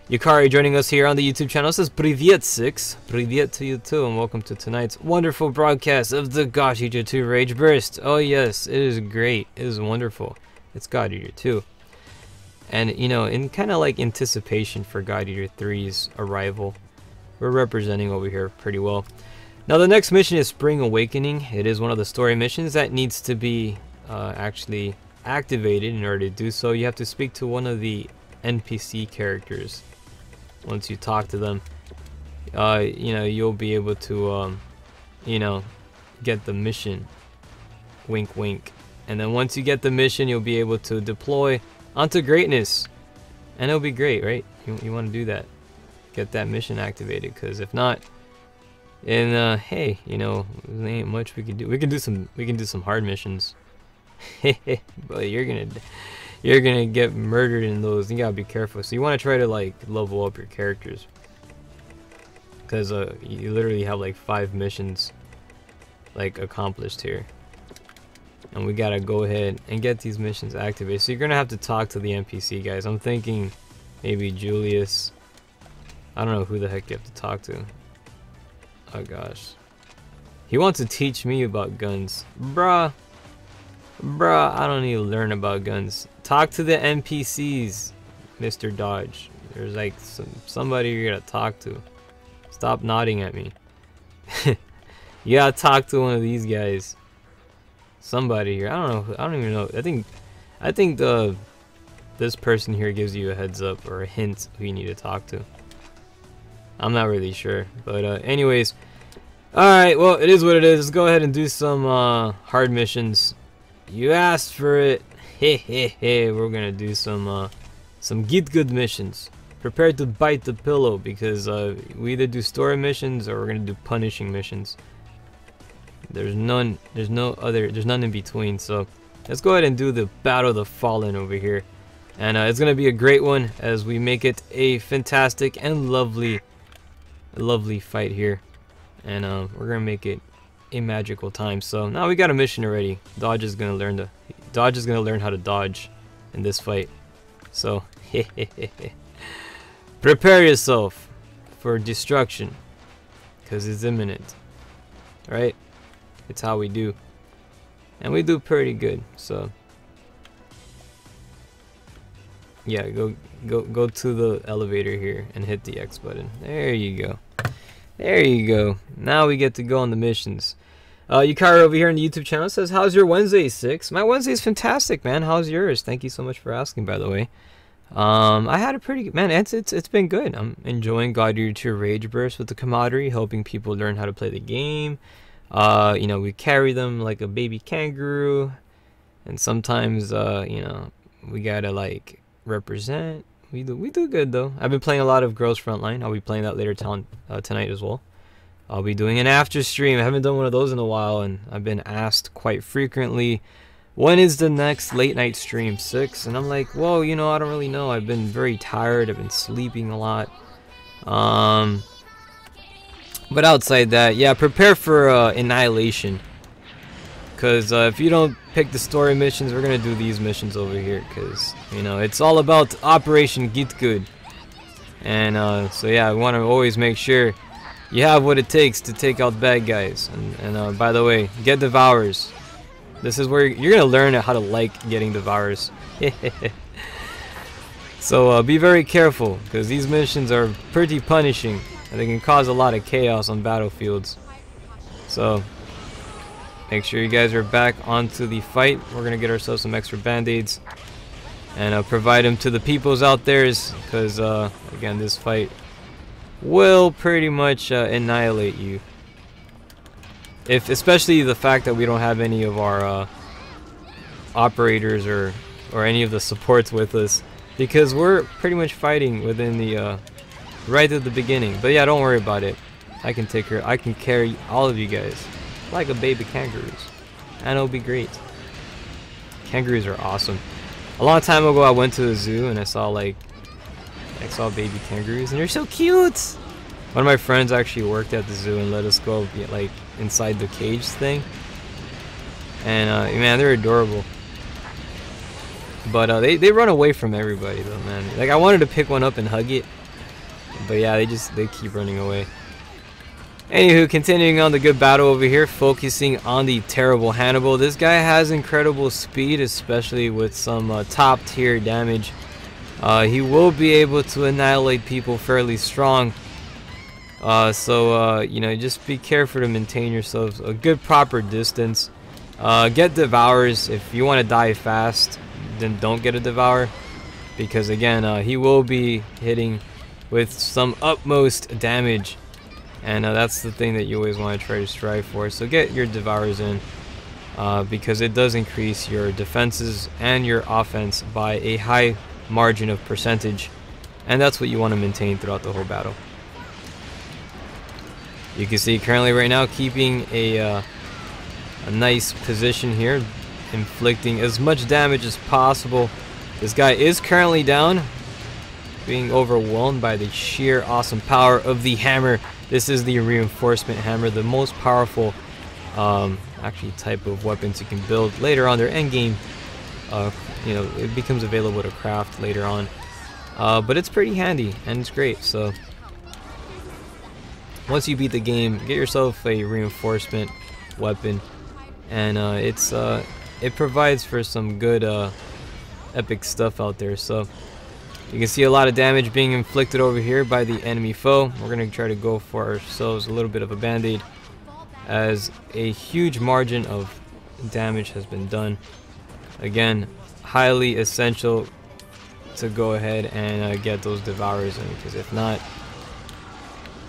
Yukari joining us here on the YouTube channel says Privyet 6. Privyet to you too, and welcome to tonight's wonderful broadcast of the God Eater 2 Rage Burst. Oh yes, it is great. It is wonderful. It's God Eater 2. And you know, in kind of like anticipation for God Eater 3's arrival, we're representing over here pretty well. Now the next mission is Spring Awakening. It is one of the story missions that needs to be actually activated. In order to do so, you have to speak to one of the NPC characters. Once you talk to them, you know, you'll be able to you know, get the mission. Wink wink. And then once you get the mission, you'll be able to deploy onto greatness, and it'll be great, right? You want to do that, get that mission activated, because if not, and hey, you know, there ain't much we can do. We can do some hard missions. But you're gonna get murdered in those. You gotta be careful. So you want to try to like level up your characters, because you literally have like 5 missions like accomplished here, and we gotta go ahead and get these missions activated. So you're gonna have to talk to the NPC guys. I'm thinking maybe Julius. I don't know who the heck you have to talk to. Oh gosh, he wants to teach me about guns. Bruh, I don't need to learn about guns. Talk to the NPCs, Mr. Dodge. There's like somebody you gotta talk to. Stop nodding at me. You gotta talk to one of these guys. Somebody here. I don't know. I don't even know. I think this person here gives you a heads up or a hint who you need to talk to. I'm not really sure, but anyways, all right. Well, it is what it is. Let's go ahead and do some hard missions. You asked for it. Hey. We're gonna do some get good missions. Prepare to bite the pillow, because we either do story missions or we're gonna do punishing missions. There's none in between. So let's go ahead and do the Battle of the Fallen over here, and it's gonna be a great one as we make it a fantastic and lovely fight here, and we're gonna make it a magical time. So now we got a mission already. Dodge is gonna learn how to dodge in this fight. So prepare yourself for destruction, because it's imminent. Right? It's how we do, and we do pretty good. So yeah, go to the elevator here and hit the X button. There you go. There you go. Now we get to go on the missions. Yukari over here on the YouTube channel says, how's your Wednesday, 6? My Wednesday is fantastic, man. How's yours? Thank you so much for asking, by the way. I had a pretty good, man, it's been good. I'm enjoying God Eater 2 Rage Burst with the camaraderie, helping people learn how to play the game. You know, we carry them like a baby kangaroo, and sometimes you know, we gotta like represent. We do good though. I've been playing a lot of Girls Frontline. I'll be playing that later tonight as well. I'll be doing an after stream. I haven't done one of those in a while, and I've been asked quite frequently when is the next late night stream? 6? And I'm like, well, you know, I don't really know. I've been very tired. I've been sleeping a lot. But outside that, yeah, prepare for Annihilation. Because if you don't pick the story missions, we're going to do these missions over here. Because, you know, it's all about Operation Get Good. And so, yeah, we want to always make sure you have what it takes to take out bad guys. And by the way, get Devourers. This is where you're going to learn how to like getting Devourers. So be very careful, because these missions are pretty punishing. And they can cause a lot of chaos on battlefields. So make sure you guys are back onto the fight. We're going to get ourselves some extra band-aids. And provide them to the peoples out there. Because, again, this fight will pretty much annihilate you. Especially the fact that we don't have any of our operators or any of the supports with us. Because we're pretty much fighting within the... right at the beginning. But yeah, don't worry about it. I can take care. I can carry all of you guys like a baby kangaroos, and it'll be great. Kangaroos are awesome. A long time ago, I went to the zoo and I saw baby kangaroos, and they're so cute. One of my friends actually worked at the zoo and let us go like inside the cage thing, and man, they're adorable. But they run away from everybody though, man. Like, I wanted to pick one up and hug it. But yeah, they keep running away. Anywho, continuing on the good battle over here, focusing on the terrible Hannibal. This guy has incredible speed, especially with some top tier damage. He will be able to annihilate people fairly strong. So you know, just be careful to maintain yourselves a good proper distance. Get Devourers. If you want to die fast, then don't get a Devourer, because again, he will be hitting with some utmost damage, and that's the thing that you always want to try to strive for. So get your Devourers in, because it does increase your defenses and your offense by a high margin of percentage, and that's what you want to maintain throughout the whole battle. You can see currently right now keeping a nice position here, inflicting as much damage as possible. This guy is currently down, being overwhelmed by the sheer awesome power of the hammer. This is the reinforcement hammer, the most powerful actually type of weapons you can build later on. Their end game, you know, it becomes available to craft later on, but it's pretty handy and it's great. So once you beat the game, get yourself a reinforcement weapon, and it provides for some good epic stuff out there. So you can see a lot of damage being inflicted over here by the enemy foe. We're going to try to go for ourselves a little bit of a band-aid, as a huge margin of damage has been done. Again, highly essential to go ahead and get those Devourers in, because if not,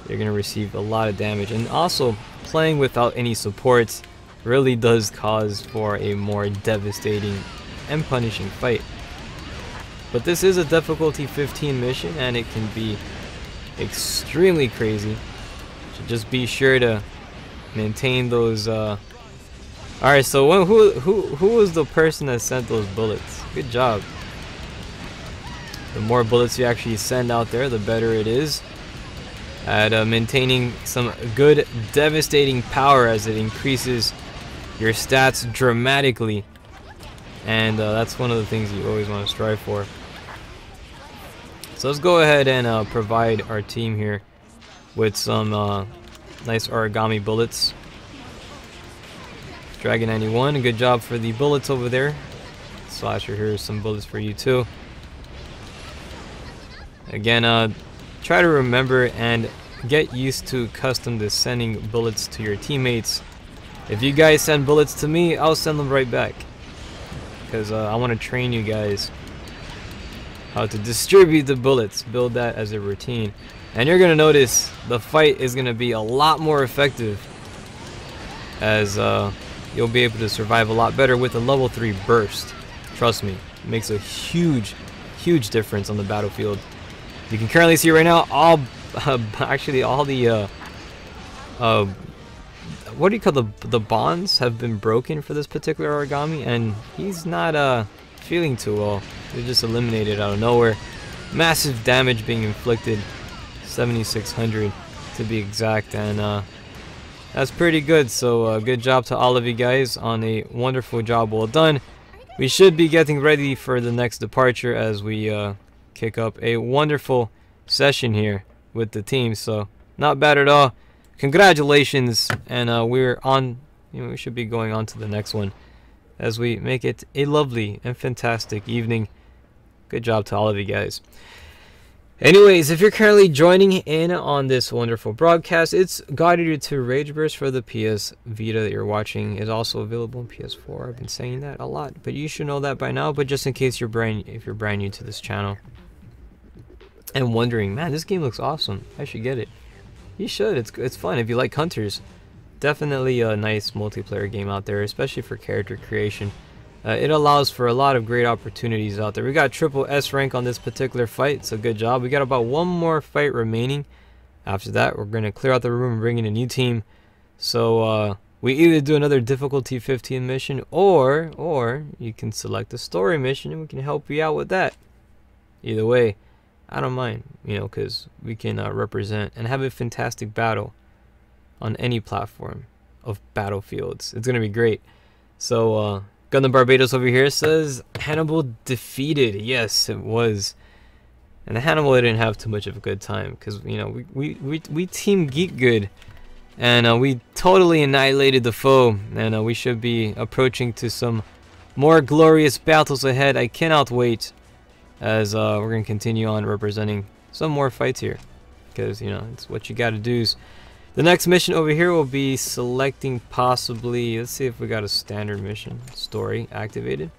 you're going to receive a lot of damage. And also, playing without any supports really does cause for a more devastating and punishing fight. But this is a difficulty 15 mission, and it can be extremely crazy. So just be sure to maintain those. Alright, so who was the person that sent those bullets? Good job. The more bullets you actually send out there, the better it is at maintaining some good devastating power, as it increases your stats dramatically. And that's one of the things you always want to strive for. So let's go ahead and provide our team here with some nice origami bullets. Dragon 91, good job for the bullets over there. Slasher, here's some bullets for you too. Again, try to remember and get used to custom sending bullets to your teammates. If you guys send bullets to me, I'll send them right back, because I want to train you guys how to distribute the bullets, build that as a routine. And you're gonna notice the fight is gonna be a lot more effective, as you'll be able to survive a lot better with a level 3 burst. Trust me, it makes a huge difference on the battlefield. You can currently see right now actually all the what do you call the bonds have been broken for this particular origami, and he's not feeling too well. They're just eliminated out of nowhere. Massive damage being inflicted, 7,600 to be exact, and that's pretty good. So good job to all of you guys on a wonderful job well done. We should be getting ready for the next departure as we kick up a wonderful session here with the team. So not bad at all. Congratulations, and we're on. We should be going on to the next one as we make it a lovely and fantastic evening. Good job to all of you guys. Anyways, if you're currently joining in on this wonderful broadcast, it's God Eater 2 Rage Burst for the PS Vita that you're watching is also available on PS4. I've been saying that a lot, but you should know that by now. But just in case if you're brand new to this channel and wondering, man, this game looks awesome, I should get it. You should. It's fun if you like hunters. Definitely a nice multiplayer game out there, especially for character creation. It allows for a lot of great opportunities out there. We got triple S rank on this particular fight, so good job. We got about one more fight remaining. After that, we're going to clear out the room and bring in a new team. So we either do another difficulty 15 mission, or you can select a story mission and we can help you out with that. Either way, I don't mind, because we can represent and have a fantastic battle on any platform of battlefields. It's going to be great. So Gundam Barbados over here says Hannibal defeated. Yes, it was. And Hannibal didn't have too much of a good time because we team Geek Good, and we totally annihilated the foe. And we should be approaching to some more glorious battles ahead. I cannot wait, as we're gonna continue on representing some more fights here, because it's what you got to do. The next mission over here will be selecting possibly, let's see if we got a standard mission. Story activated.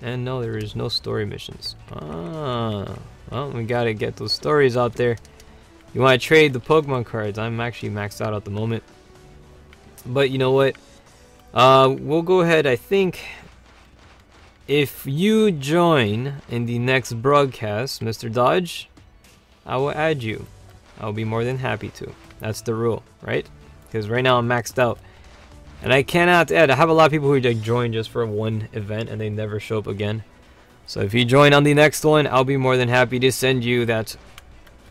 And no, there is no story missions. Well, we gotta get those stories out there. You want to trade the Pokemon cards? I'm actually maxed out at the moment. But you know what? We'll go ahead, I think, if you join in the next broadcast, Mr. Dodge, I will add you. I'll be more than happy to. That's the rule, right? Because right now I'm maxed out, and I cannot add. I have a lot of people who join just for one event and they never show up again. So if you join on the next one, I'll be more than happy to send you that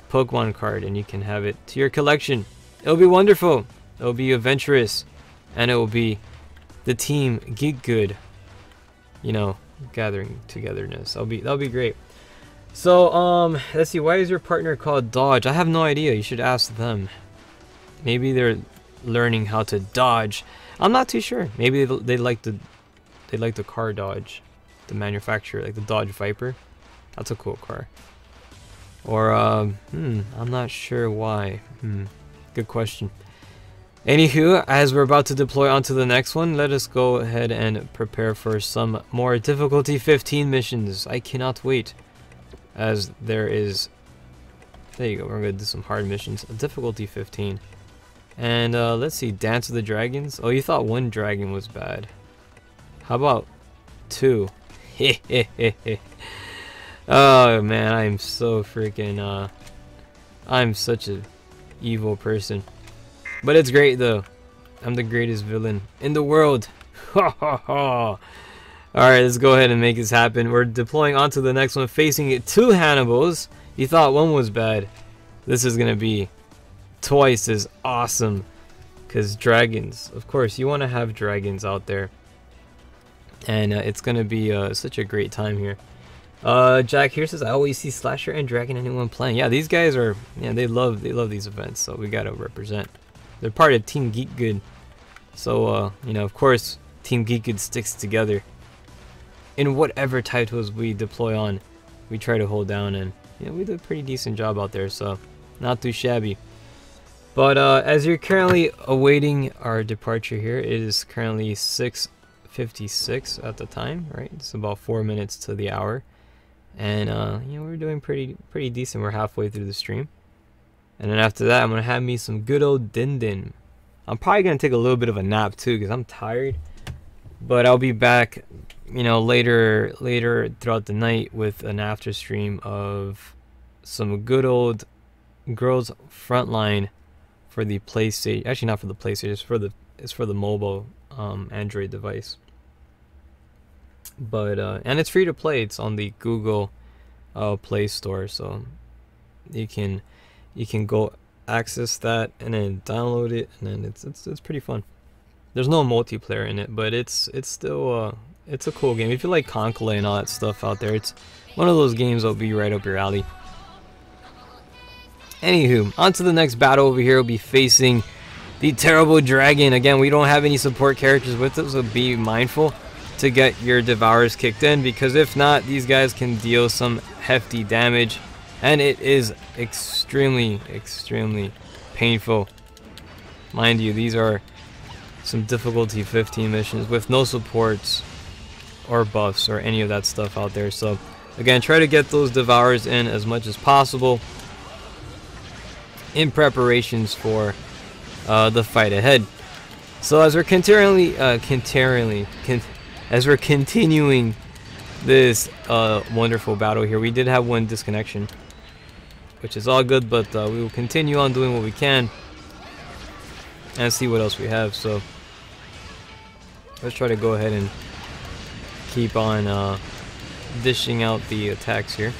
Pokemon card, and you can have it to your collection. It'll be wonderful. It'll be adventurous, and it will be the team Geek Good, gathering togetherness. That'll be great. So let's see. Why is your partner called Dodge? I have no idea. You should ask them. Maybe they're learning how to dodge. I'm not too sure. Maybe they like the car Dodge, the manufacturer, like the Dodge Viper. That's a cool car. Or I'm not sure why. Good question. Anywho, as we're about to deploy onto the next one, let us go ahead and prepare for some more difficulty 15 missions. I cannot wait, as there is. There you go. We're gonna do some hard missions. Difficulty 15. And let's see, Dance of the Dragons. Oh, you thought one dragon was bad. How about two? Oh man, I'm so freaking I'm such a evil person. But it's great though. I'm the greatest villain in the world. Ha ha ha. Alright, let's go ahead and make this happen. We're deploying onto the next one, facing two Hannibals. You thought one was bad. This is gonna be twice as awesome, because dragons, of course you want to have dragons out there, and it's gonna be such a great time here. Jack here says I always see Slasher and Dragon anyone playing. Yeah, these guys are, they love these events, so we gotta represent. They're part of Team Geek Good, so of course Team Geek Good sticks together in whatever titles we deploy on. We try to hold down, and we do a pretty decent job out there, so not too shabby. But as you're currently awaiting our departure here, it is currently 6:56 at the time, right? It's about 4 minutes to the hour, and we're doing pretty decent. We're halfway through the stream, and then after that, I'm gonna have me some good old din din. I'm probably gonna take a little bit of a nap too, because I'm tired. But I'll be back, later throughout the night with an after stream of some good old Girls Frontline for the PlayStation. Actually, not for the PlayStation. It's for the mobile Android device. But and it's free to play. It's on the Google Play Store, so you can go access that and then download it, and then it's pretty fun. There's no multiplayer in it, but it's still it's a cool game. If you like Conqueror and all that stuff out there, it's one of those games that'll be right up your alley. Anywho, on to the next battle over here. We'll be facing the Terrible Dragon. Again, we don't have any support characters with us, so be mindful to get your Devourers kicked in, because if not, these guys can deal some hefty damage, and it is extremely painful. Mind you, these are some difficulty 15 missions with no supports or buffs or any of that stuff out there. So again, try to get those Devourers in as much as possible in preparations for the fight ahead. So as we're continuing this wonderful battle here, we did have one disconnection, which is all good, but we will continue on doing what we can and see what else we have. So let's try to go ahead and keep on dishing out the attacks here.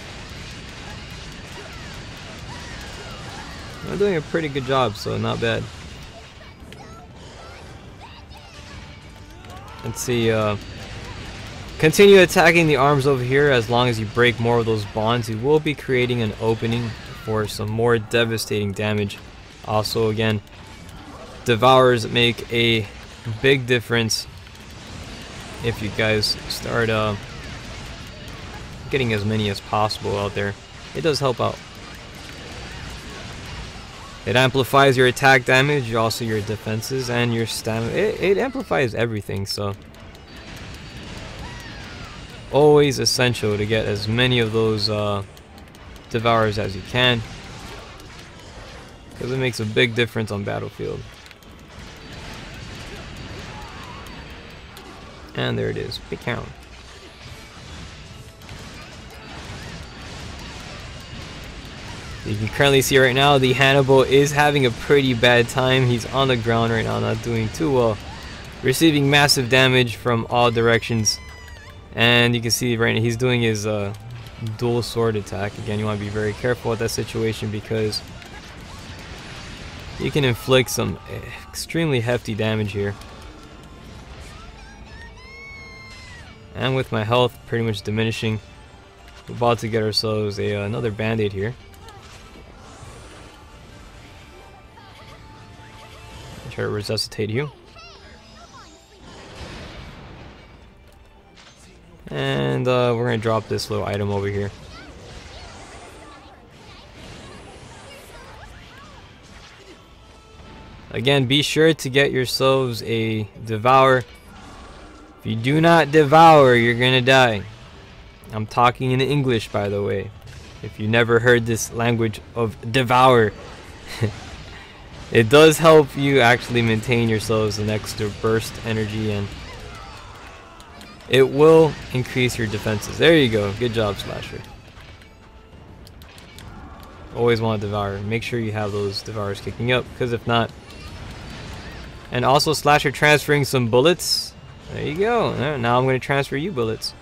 I'm doing a pretty good job, so not bad. Let's see, continue attacking the arms over here. As long as you break more of those bonds, you will be creating an opening for some more devastating damage. Also, again, Devourers make a big difference if you guys start getting as many as possible out there. It does help out. It amplifies your attack damage, also your defenses, and your stamina. It amplifies everything, so always essential to get as many of those Devourers as you can, because it makes a big difference on battlefield. And there it is. Big count. You can currently see right now the Hannibal is having a pretty bad time. He's on the ground right now, not doing too well, receiving massive damage from all directions. And you can see right now he's doing his dual sword attack. Again, you want to be very careful with that situation, because you can inflict some extremely hefty damage here. And with my health pretty much diminishing, we're about to get ourselves another band-aid here. Try to resuscitate you. And we're going to drop this little item over here. Again, be sure to get yourselves a Devour. If you do not devour, you're going to die. I'm talking in English, by the way, if you never heard this language of Devour. It does help you actually maintain yourselves an extra burst energy, and it will increase your defenses. There you go. Good job, Slasher. Always want to Devour. Make sure you have those Devourers kicking up, because if not... And also Slasher transferring some bullets. There you go. Now I'm going to transfer you bullets.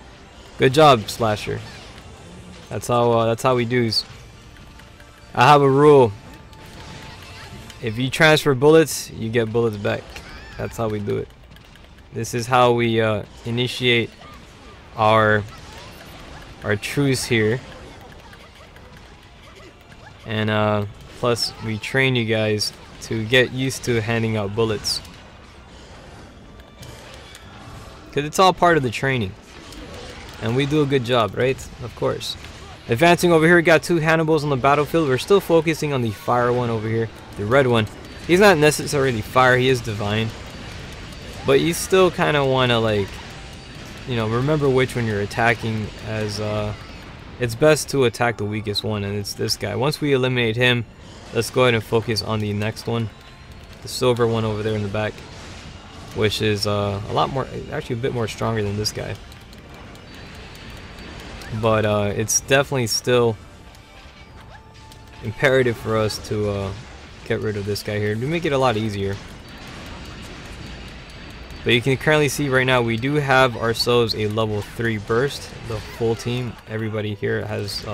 Good job, Slasher. That's how we do's. I have a rule. If you transfer bullets, you get bullets back. That's how we do it. This is how we initiate our truce here. And plus, we train you guys to get used to handing out bullets, because it's all part of the training. And we do a good job, right? Of course. Advancing over here, we got two Hannibals on the battlefield. We're still focusing on the fire one over here. The red one. He's not necessarily fire, he is divine. But you still kind of want to, like, you know, remember which one you're attacking, as it's best to attack the weakest one, and it's this guy. Once we eliminate him, let's go ahead and focus on the next one. The silver one over there in the back, which is a lot more, actually a bit more stronger than this guy. But it's definitely still imperative for us to get rid of this guy here to make it a lot easier. But you can currently see right now we do have ourselves a level 3 burst. The full team, everybody here has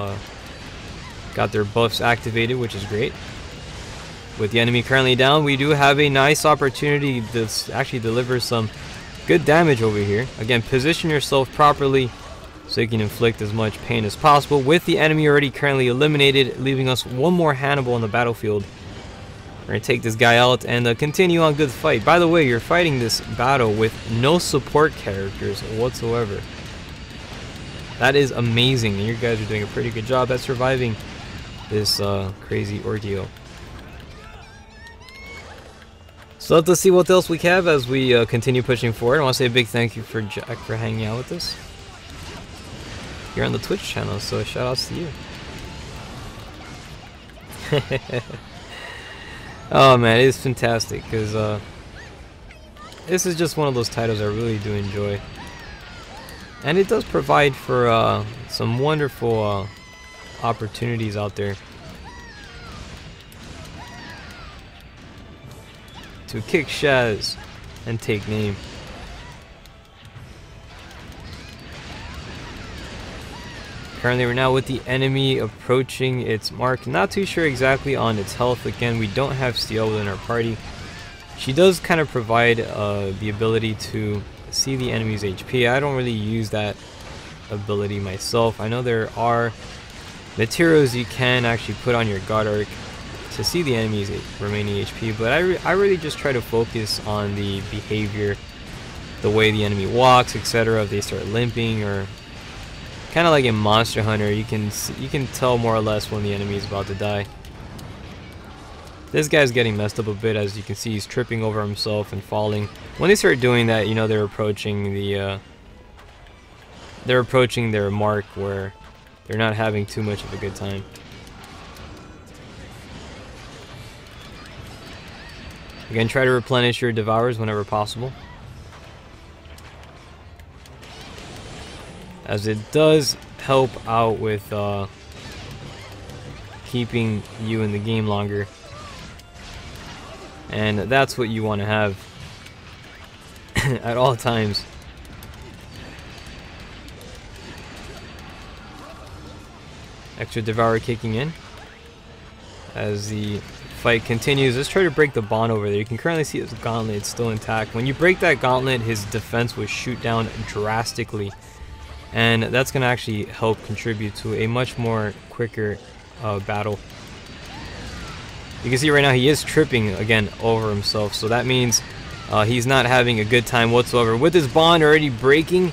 got their buffs activated, which is great. With the enemy currently down, we do have a nice opportunity to actually deliver some good damage over here. Again, position yourself properly so you can inflict as much pain as possible. With the enemy already currently eliminated, leaving us one more Hannibal on the battlefield. We're going to take this guy out and continue on good fight. By the way, you're fighting this battle with no support characters whatsoever. That is amazing. You guys are doing a pretty good job at surviving this crazy ordeal. So let's see what else we have as we continue pushing forward. I want to say a big thank you for Jack for hanging out with us. You're on the Twitch channel, so shout outs to you. Oh man, it is fantastic because this is just one of those titles I really do enjoy, and it does provide for some wonderful opportunities out there to kick Shaz and take name. Currently we're now with the enemy approaching its mark. Not too sure exactly on its health. Again, we don't have Steel within our party. She does kind of provide the ability to see the enemy's HP. I don't really use that ability myself. I know there are materials you can actually put on your God Arc to see the enemy's remaining HP, but I really just try to focus on the behavior, the way the enemy walks, etc. If they start limping, or kind of like in Monster Hunter, you can tell more or less when the enemy is about to die. This guy's getting messed up a bit, as you can see. He's tripping over himself and falling. When they start doing that, you know they're approaching their mark where they're not having too much of a good time. Again, try to replenish your devours whenever possible, as it does help out with keeping you in the game longer, and that's what you want to have at all times. Extra devour kicking in as the fight continues. Let's try to break the bond over there. You can currently see his gauntlet, it's still intact. When you break that gauntlet, his defense will shoot down drastically, and that's going to actually help contribute to a much more quicker battle. You can see right now he is tripping again over himself, so that means he's not having a good time whatsoever. With his bond already breaking,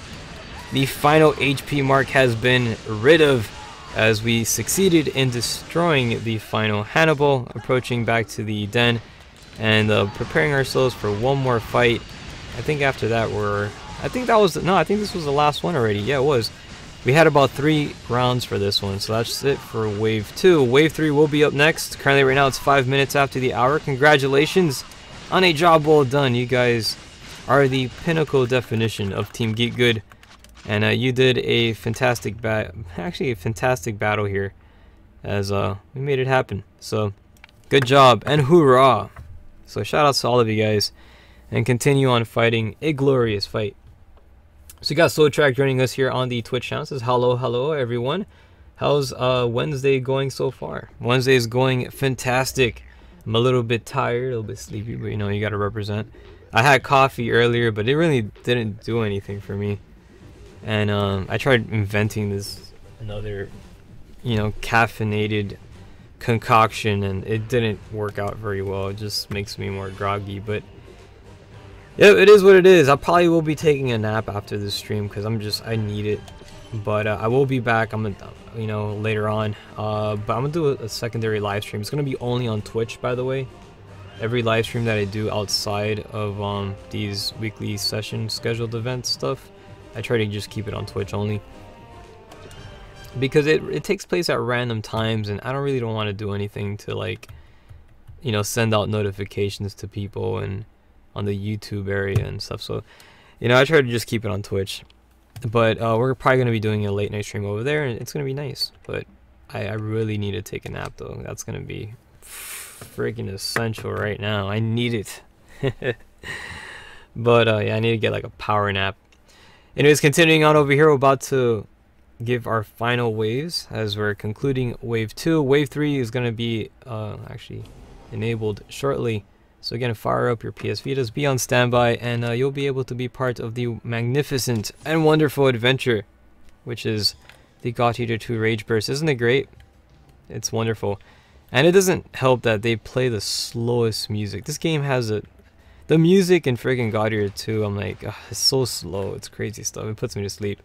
the final HP mark has been rid of, as we succeeded in destroying the final Hannibal, approaching back to the den and preparing ourselves for one more fight. I think after that I think this was the last one already. Yeah, it was. We had about 3 rounds for this one, so that's it for Wave 2. Wave 3 will be up next. Currently right now it's 5 minutes after the hour. Congratulations on a job well done. You guys are the pinnacle definition of Team Geek Good. And you did a fantastic battle here, as we made it happen. So, good job and hoorah! So shout outs to all of you guys, and continue on fighting a glorious fight. So you got Slow Track joining us here on the Twitch channel. Says hello everyone. How's Wednesday going so far? Wednesday is going fantastic. I'm a little bit tired, a little bit sleepy, but you know, you gotta represent. I had coffee earlier, but it really didn't do anything for me. And I tried inventing this another, you know, caffeinated concoction, and it didn't work out very well. It just makes me more groggy, but yeah, it is what it is. I probably will be taking a nap after this stream because I need it. But I will be back. I'm gonna, you know, later on. But I'm gonna do a secondary live stream. It's gonna be only on Twitch, by the way. Every live stream that I do outside of these weekly session scheduled event stuff, I try to just keep it on Twitch only, because it takes place at random times, and I don't want to do anything to, like, you know, send out notifications to people and on the YouTube area and stuff. So, you know, I try to just keep it on Twitch. But we're probably going to be doing a late night stream over there, and it's going to be nice. But I really need to take a nap, though. That's going to be freaking essential right now. I need it. But yeah, I need to get like a power nap. Anyways, continuing on over here, we're about to give our final waves as we're concluding wave 2. Wave 3 is going to be actually enabled shortly. So again, fire up your PS Vitas, be on standby, and you'll be able to be part of the magnificent and wonderful adventure, which is the God Eater 2 Rage Burst. Isn't it great? It's wonderful. And it doesn't help that they play the slowest music. This game has the music in friggin' God Eater 2, I'm like, it's so slow. It's crazy stuff. It puts me to sleep.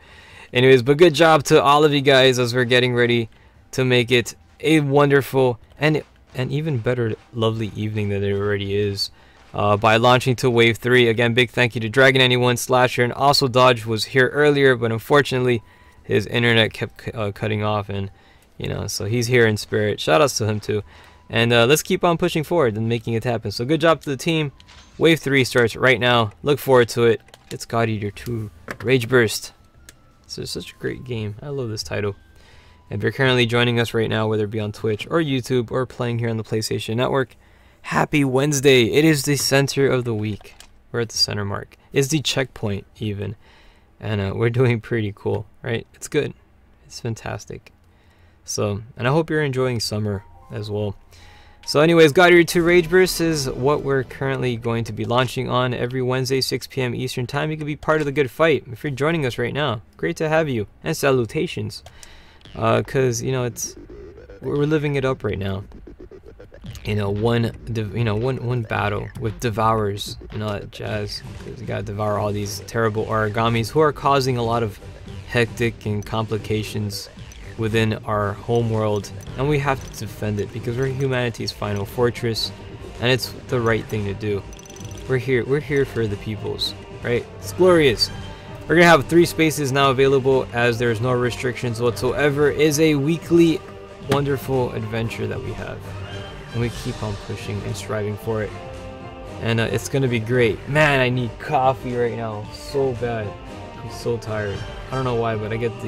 Anyways, but good job to all of you guys as we're getting ready to make it a wonderful and even better lovely evening than it already is by launching to wave 3. Again, big thank you to Dragon Anyone, Slasher, and also Dodge was here earlier, but unfortunately his internet kept cutting off, and you know, so he's here in spirit. Shout outs to him too. And let's keep on pushing forward and making it happen. So good job to the team. Wave 3 starts right now. Look forward to it. It's God Eater 2 Rage Burst. So it's such a great game. I love this title. And if you're currently joining us right now, whether it be on Twitch or YouTube or playing here on the PlayStation Network, happy Wednesday. It is the center of the week. We're at the center mark. It's the checkpoint even. And we're doing pretty cool, right? It's good. It's fantastic. So, and I hope you're enjoying summer as well. So anyways, God Eater 2 Rage Burst is what we're currently going to be launching on every Wednesday, 6 p.m. Eastern Time. You can be part of the good fight. If you're joining us right now, great to have you. And salutations. Because, you know, we're living it up right now. You know, one battle with devourers and all that jazz. Because you gotta devour all these terrible origamis who are causing a lot of hectic and complications within our home world, and we have to defend it because we're humanity's final fortress, and it's the right thing to do. We're here for the peoples, right? It's glorious. We're gonna have 3 spaces now available as there's no restrictions whatsoever. It is a weekly wonderful adventure that we have, and we keep on pushing and striving for it, and it's gonna be great. Man, I need coffee right now so bad. I'm so tired. I don't know why, but I get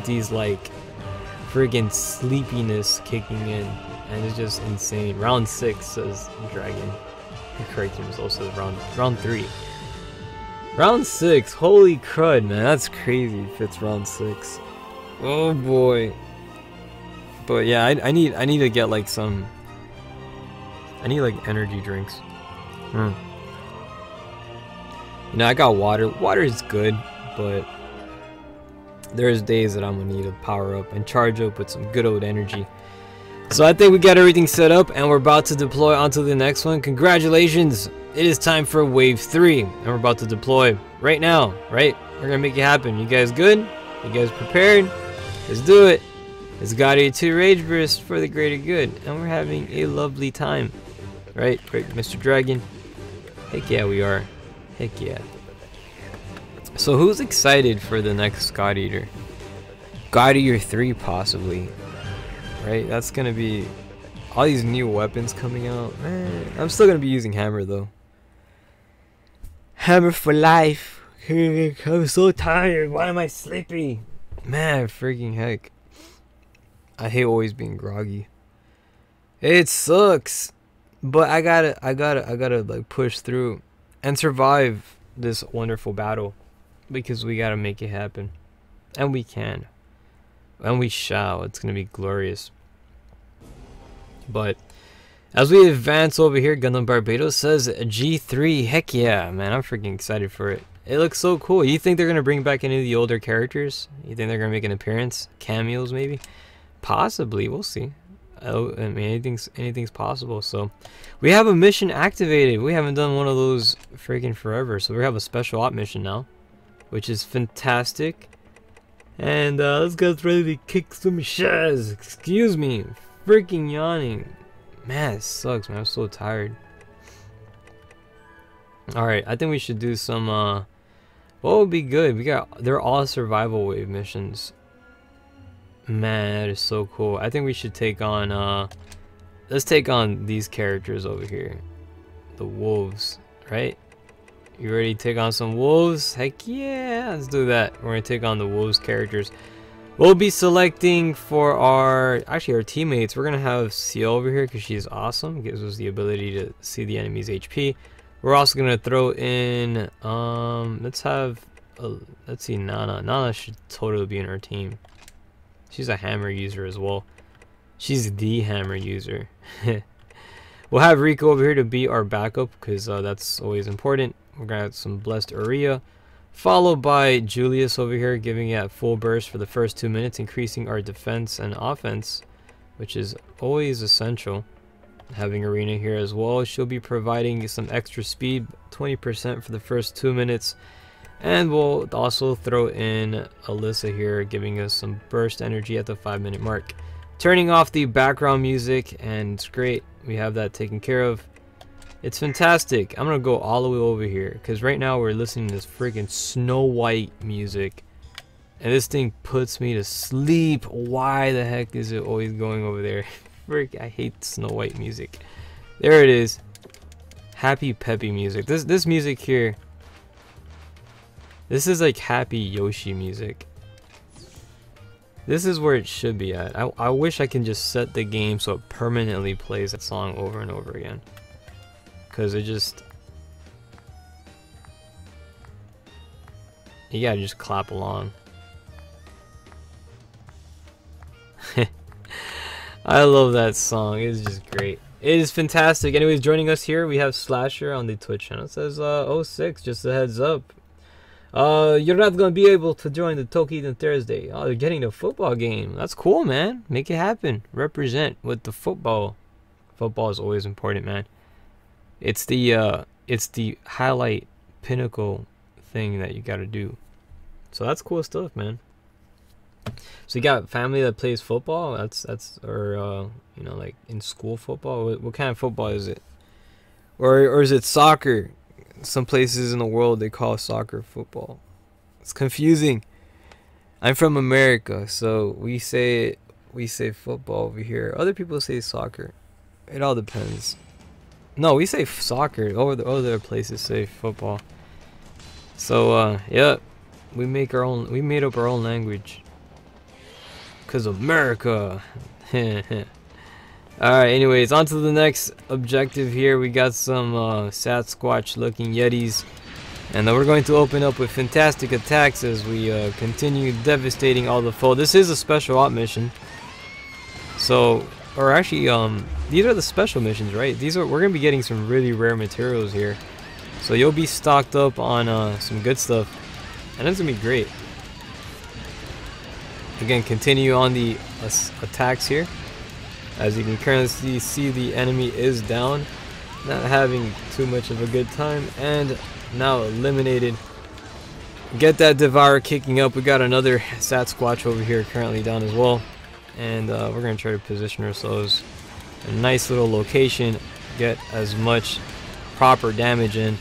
these like friggin' sleepiness kicking in, and it's just insane. Round 6 says Dragon. The correct result says round 3. Round 6, holy crud, man, that's crazy if it's round 6. Oh boy. But yeah, I need to get like some. I need like energy drinks. You know, I got water. Water is good, but there's days that I'm gonna need to power up and charge up with some good old energy. So I think we got everything set up and we're about to deploy onto the next one. Congratulations! It is time for wave 3 and we're about to deploy right now, right? We're gonna make it happen. You guys good? You guys prepared? Let's do it. It's God Eater 2 Rage Burst for the greater good, and we're having a lovely time. Right, Mr. Dragon? Heck yeah, we are. Heck yeah. So who's excited for the next God Eater? God Eater 3 possibly. Right? That's gonna be all these new weapons coming out. Man, I'm still gonna be using hammer though. Hammer for life. I'm so tired. Why am I sleepy? Man, freaking heck. I hate always being groggy. It sucks. But I gotta like push through and survive this wonderful battle. Because we gotta make it happen. And we can. And we shall. It's gonna be glorious. But as we advance over here, Gundam Barbados says G3. Heck yeah, man. I'm freaking excited for it. It looks so cool. You think they're gonna bring back any of the older characters? You think they're gonna make an appearance? Cameos maybe? Possibly. We'll see. Oh, I mean, anything's possible. So we have a mission activated. We haven't done one of those freaking forever. So we have a special op mission now, which is fantastic. And let's get ready to kick some shaz. Excuse me, freaking yawning. Man, it sucks, man. I'm so tired. All right, I think we should do some. What would be good? They're all survival wave missions. Man, that is so cool. I think we should take on. Let's take on these characters over here, the wolves, right? You ready to take on some wolves? Heck yeah, let's do that. We're gonna take on the wolves characters. We'll be selecting for our teammates. We're gonna have Seal over here because she's awesome. Gives us the ability to see the enemy's HP. We're also gonna throw in let's see, Nana. Nana should totally be in our team. She's a hammer user as well. She's the hammer user. We'll have Rico over here to be our backup because that's always important. We're gonna have some blessed Uria, followed by Julius over here, giving it full burst for the first 2 minutes, increasing our defense and offense, which is always essential. Having Arena here as well, she'll be providing some extra speed, 20% for the first 2 minutes, and we'll also throw in Alyssa here, giving us some burst energy at the 5-minute mark. Turning off the background music, and it's great. We have that taken care of. It's fantastic. I'm gonna go all the way over here because right now we're listening to this freaking Snow White music, and this thing puts me to sleep. Why the heck is it always going over there? Frick, I hate Snow White music. There it is. Happy peppy music. This music here. This is like happy Yoshi music. This is where it should be at. I wish I can just set the game so it permanently plays that song over and over again. Because it just... You gotta just clap along. I love that song. It's just great. It is fantastic. Anyways, joining us here, we have Slasher on the Twitch channel. It says 06, just a heads up. You're not gonna be able to join the Tokiden Thursday. Oh, you're getting a football game. That's cool, man. Make it happen. Represent with the football. Football is always important, man. It's the highlight pinnacle thing that you gotta do. So that's cool stuff, man. So you got family that plays football. Or you know, like in school football. What kind of football is it? Or is it soccer? Some places in the world they call soccer football. It's confusing. I'm from America, so we say football over here. Other people say soccer. It all depends. No, we say soccer. Other places say football. So yeah, we made up our own language. 'Cause of America. Alright, anyways, on to the next objective here. We got some Sasquatch looking Yetis. And then we're going to open up with fantastic attacks as we continue devastating all the foe. This is a special op mission. So, or actually, these are the special missions, right? We're going to be getting some really rare materials here. So you'll be stocked up on some good stuff. And it's going to be great. Again, continue on the attacks here. As you can currently see, the enemy is down, not having too much of a good time, and now eliminated. Get that Devourer kicking up. We got another Sasquatch over here currently down as well, and we're going to try to position ourselves in a nice little location, get as much proper damage in.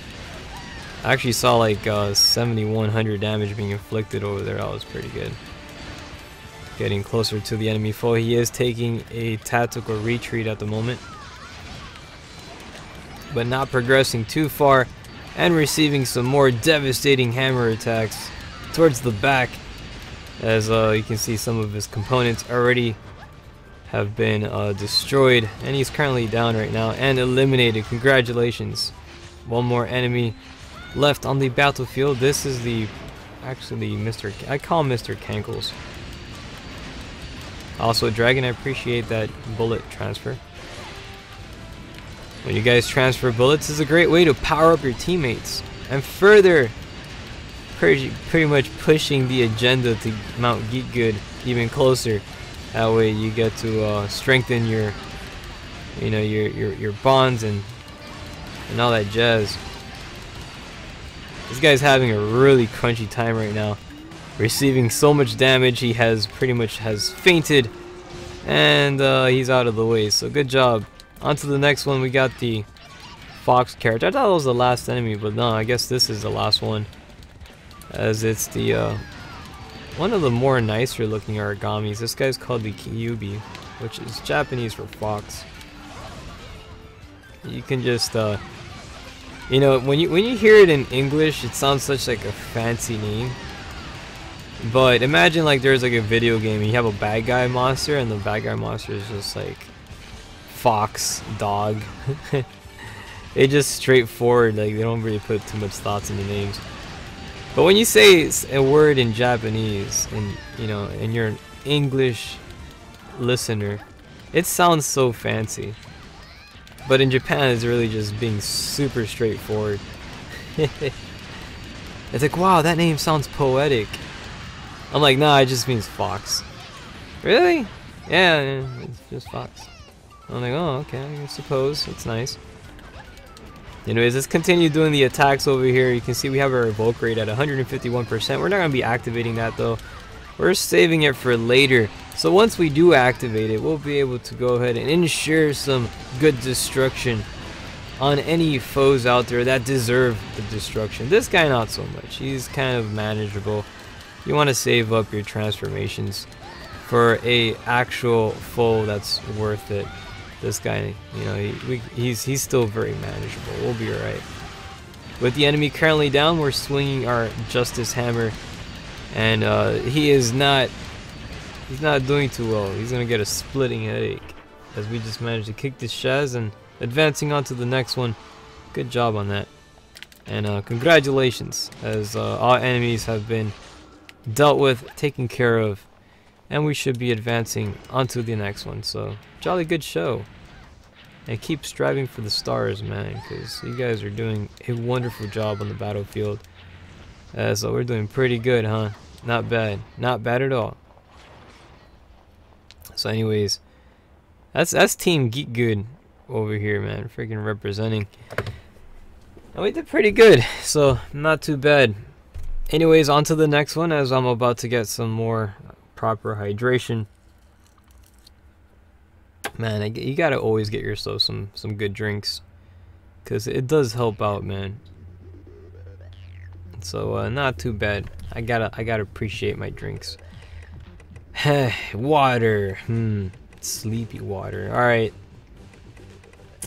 I actually saw like 7,100 damage being inflicted over there. That was pretty good. Getting closer to the enemy foe. He is taking a tactical retreat at the moment, but not progressing too far, and receiving some more devastating hammer attacks towards the back, as you can see some of his components already have been destroyed, and he's currently down right now and eliminated. Congratulations. One more enemy left on the battlefield. This is actually I call him Mr. Cankles. Also, Dragon, I appreciate that bullet transfer. When you guys transfer bullets, is a great way to power up your teammates and further pretty much pushing the agenda to Mount Geek Good even closer. That way you get to strengthen your bonds and all that jazz. This guy's having a really crunchy time right now. Receiving so much damage, he pretty much has fainted, and he's out of the way. So good job. On to the next one. We got the fox character. I thought it was the last enemy, but no, I guess this is the last one, as it's the one of the more nicer looking origamis. This guy's called the Kyubi, which is Japanese for fox. You can just you know, when you hear it in English, it sounds such like a fancy name. But imagine like there's like a video game and you have a bad guy monster, and the bad guy monster is just like fox, dog. They just straightforward, like they don't really put too much thoughts in the names. But when you say a word in Japanese, and you know, and you're an English listener, it sounds so fancy. But in Japan, it's really just being super straightforward. It's like, wow, that name sounds poetic. I'm like, nah, it just means fox. Really? Yeah, it's just fox. I'm like, oh, okay, I suppose. That's nice. Anyways, let's continue doing the attacks over here. You can see we have our evoke rate at 151%. We're not going to be activating that though. We're saving it for later. So once we do activate it, we'll be able to go ahead and ensure some good destruction on any foes out there that deserve the destruction. This guy not so much. He's kind of manageable. You want to save up your transformations for a actual foe that's worth it. This guy, you know, he's still very manageable. We'll be alright. With the enemy currently down, we're swinging our Justice Hammer, and he's not doing too well. He's gonna get a splitting headache as we just managed to kick this Shaz and advancing on to the next one. Good job on that, and congratulations, as all enemies have been dealt with, taken care of, and we should be advancing onto the next one. So jolly good show, and keep striving for the stars, man, because you guys are doing a wonderful job on the battlefield. So we're doing pretty good, huh? Not bad, not bad at all. So anyways, that's Team Geek Good over here, man, freaking representing, and we did pretty good, so not too bad. Anyways, on to the next one, as I'm about to get some more proper hydration. Man, you gotta always get yourself some good drinks, because it does help out, man. So not too bad. I gotta appreciate my drinks. Water, sleepy water. All right,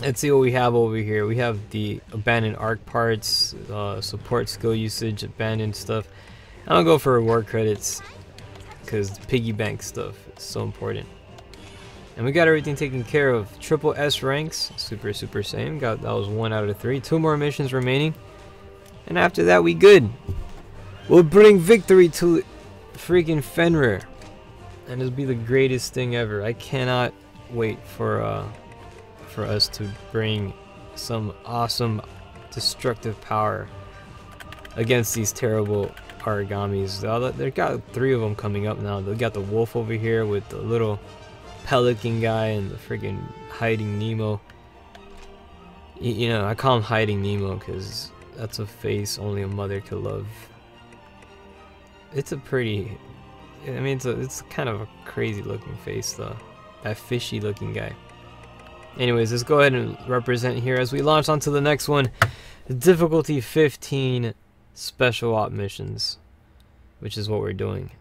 let's see what we have over here. We have the abandoned arc parts, support skill usage, abandoned stuff. I'm gonna go for reward credits because piggy bank stuff is so important. And we got everything taken care of. Triple S ranks, super same. That was 1 out of 3. 2 more missions remaining, and after that we good. We'll bring victory to freaking Fenrir, and it'll be the greatest thing ever. I cannot wait for us to bring some awesome destructive power against these terrible Origamis. They've got 3 of them coming up now. They got the wolf over here with the little pelican guy and the friggin' hiding Nemo. You know, I call him hiding Nemo because that's a face only a mother could love. It's a pretty, I mean, it's kind of a crazy looking face though. That fishy looking guy. Anyways, let's go ahead and represent here as we launch onto the next one. Difficulty 15, special op missions, which is what we're doing.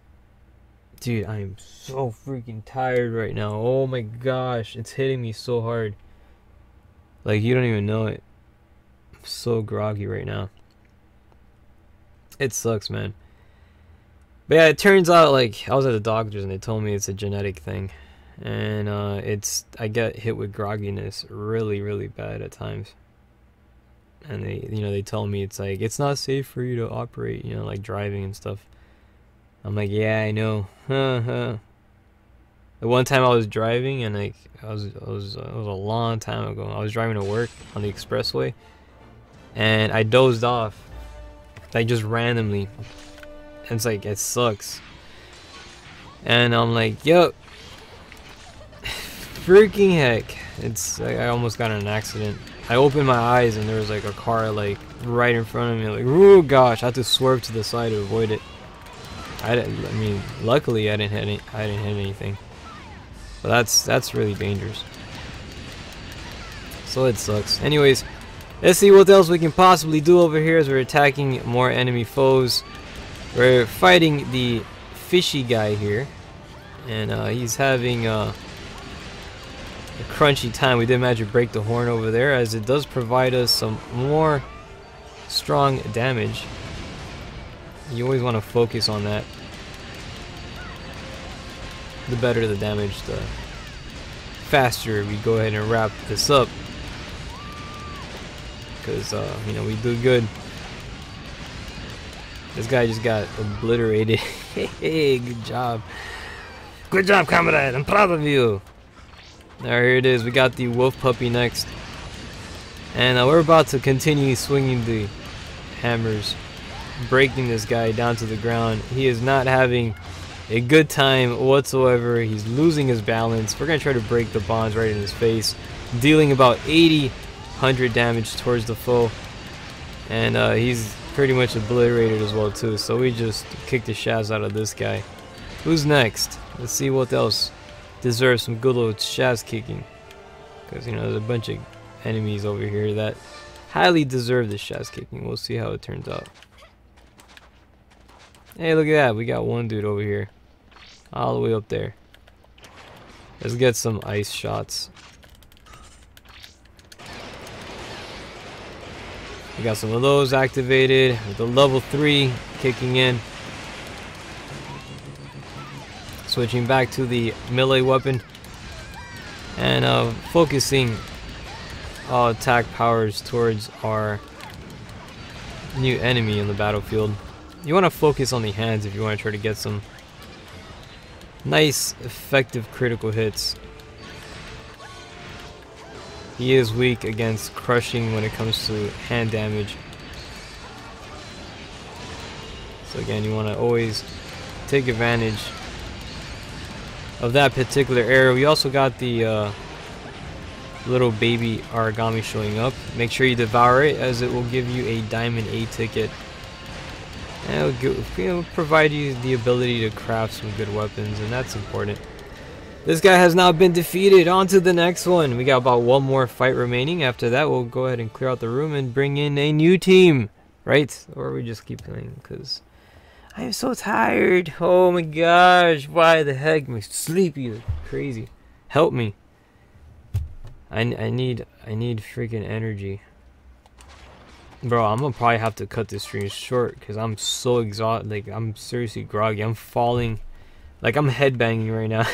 Dude, I am so freaking tired right now. Oh my gosh, it's hitting me so hard. Like, you don't even know it. I'm so groggy right now. It sucks, man. But yeah, it turns out, like, I was at the doctor's and they told me it's a genetic thing. And I get hit with grogginess really bad at times. And they tell me it's like, it's not safe for you to operate, you know, like driving and stuff. I'm like, yeah, I know. The one time I was driving, and like it was a long time ago. I was driving to work on the expressway, and I dozed off, like just randomly. And it's like, it sucks. And I'm like, yo, freaking heck! It's like I almost got in an accident. I opened my eyes and there was like a car like right in front of me. Like, oh gosh, I had to swerve to the side to avoid it. I mean, luckily I didn't hit anything. But that's really dangerous. So it sucks. Anyways, let's see what else we can possibly do over here as we're attacking more enemy foes. We're fighting the fishy guy here, and he's having a crunchy time. We did manage to break the horn over there, as it does provide us some more strong damage. You always want to focus on that. the better the damage, the faster we go ahead and wrap this up. Because, you know, we do good. This guy just got obliterated. Hey, good job. Good job, comrade. I'm proud of you. Alright, here it is. We got the wolf puppy next. And we're about to continue swinging the hammers, breaking this guy down to the ground. He is not having a good time whatsoever. He's losing his balance. We're going to try to break the bonds right in his face, dealing about 100 damage towards the foe. And he's pretty much obliterated as well too. So we just kicked the shaz out of this guy. Who's next? Let's see what else deserves some good old shaz kicking. Because, you know, there's a bunch of enemies over here that highly deserve the shaz kicking. We'll see how it turns out. Hey, look at that. We got one dude over here. All the way up there. Let's get some ice shots. We got some of those activated with the level 3 kicking in. Switching back to the melee weapon. And focusing all attack powers towards our new enemy in the battlefield. You want to focus on the hands if you want to try to get some nice, effective critical hits. He is weak against crushing when it comes to hand damage. So again, you want to always take advantage of that particular area. We also got the little baby origami showing up. Make sure you devour it, as it will give you a diamond A ticket. And it'll provide you the ability to craft some good weapons, and that's important. This guy has now been defeated. On to the next one. We got about one more fight remaining. After that, we'll go ahead and clear out the room and bring in a new team. Right? Or we just keep playing, because I am so tired. Oh my gosh. Why the heck am I sleepy? Like crazy. Help me. I need freaking energy. Bro, I'm gonna probably have to cut this stream short because I'm so exhausted. Like, I'm seriously groggy. I'm falling. Like, I'm headbanging right now.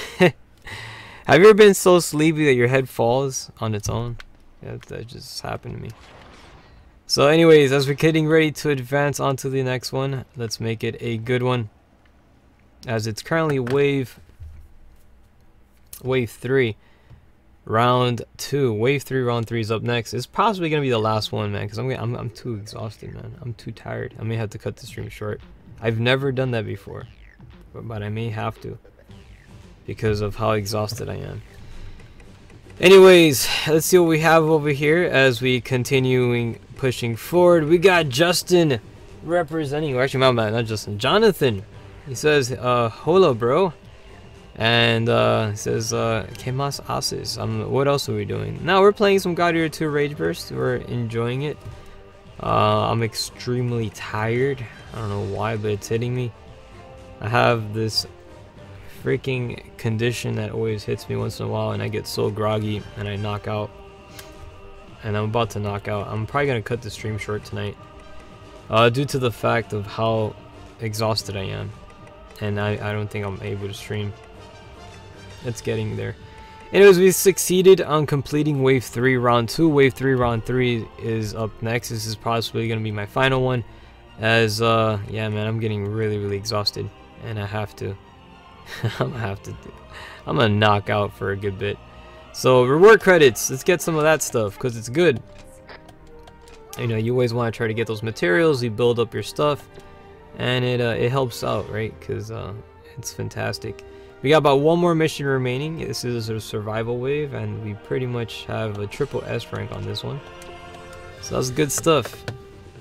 Have you ever been so sleepy that your head falls on its own? Yeah, that just happened to me. So anyways, as we're getting ready to advance on to the next one, let's make it a good one. As it's currently wave 3. Round 2. Wave 3, round 3 is up next. It's possibly gonna be the last one, man, because I'm too exhausted, man. I'm too tired. I may have to cut the stream short. I've never done that before, but I may have to because of how exhausted I am. Anyways, let's see what we have over here as we continuing pushing forward. We got Justin representing, or actually my man, not Justin, Jonathan. He says, hola bro. And it says, ¿Qué más haces? What else are we doing? Now we're playing some God Eater 2 Rage Burst. We're enjoying it. I'm extremely tired. I don't know why, but it's hitting me. I have this freaking condition that always hits me once in a while, and I get so groggy and I knock out. And I'm about to knock out. I'm probably gonna cut the stream short tonight, due to the fact of how exhausted I am, and I don't think I'm able to stream. It's getting there. Anyways, we succeeded on completing wave 3 round 2. Wave 3 round 3 is up next. This is possibly gonna be my final one, as yeah man, I'm getting really exhausted, and I have to I'm gonna knock out for a good bit. So reward credits, let's get some of that stuff because it's good. You know, you always want to try to get those materials. You build up your stuff, and it helps out, right? Because it's fantastic. We got about one more mission remaining. This is a survival wave, and we pretty much have a triple S rank on this one. So that's good stuff.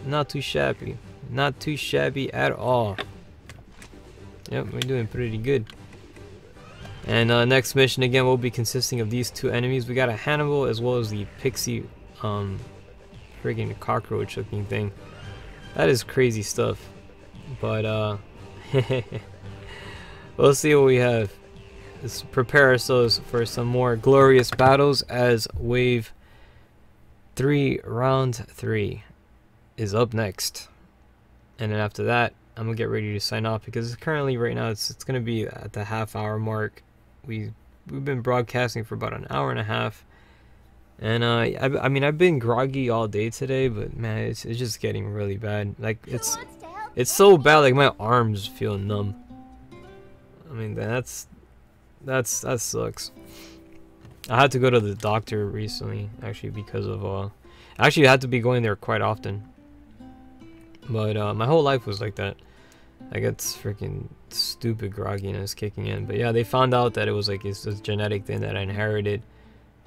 Not too shabby. Not too shabby at all. Yep, we're doing pretty good. And next mission again will be consisting of these two enemies. We got a Hannibal as well as the pixie friggin' cockroach looking thing. That is crazy stuff. But we'll see what we have. Let's prepare ourselves for some more glorious battles as wave 3 round 3 is up next. And then after that, I'm gonna get ready to sign off because currently right now it's gonna be at the half-hour mark. we've been broadcasting for about an hour and a half, and I mean I've been groggy all day today, but man, it's just getting really bad. Like it's so bad, like my arms feel numb. I mean that sucks. I had to go to the doctor recently, actually, because of actually I had to be going there quite often. But my whole life was like that. I got freaking stupid grogginess kicking in. But yeah, they found out that it was like it's this genetic thing that I inherited,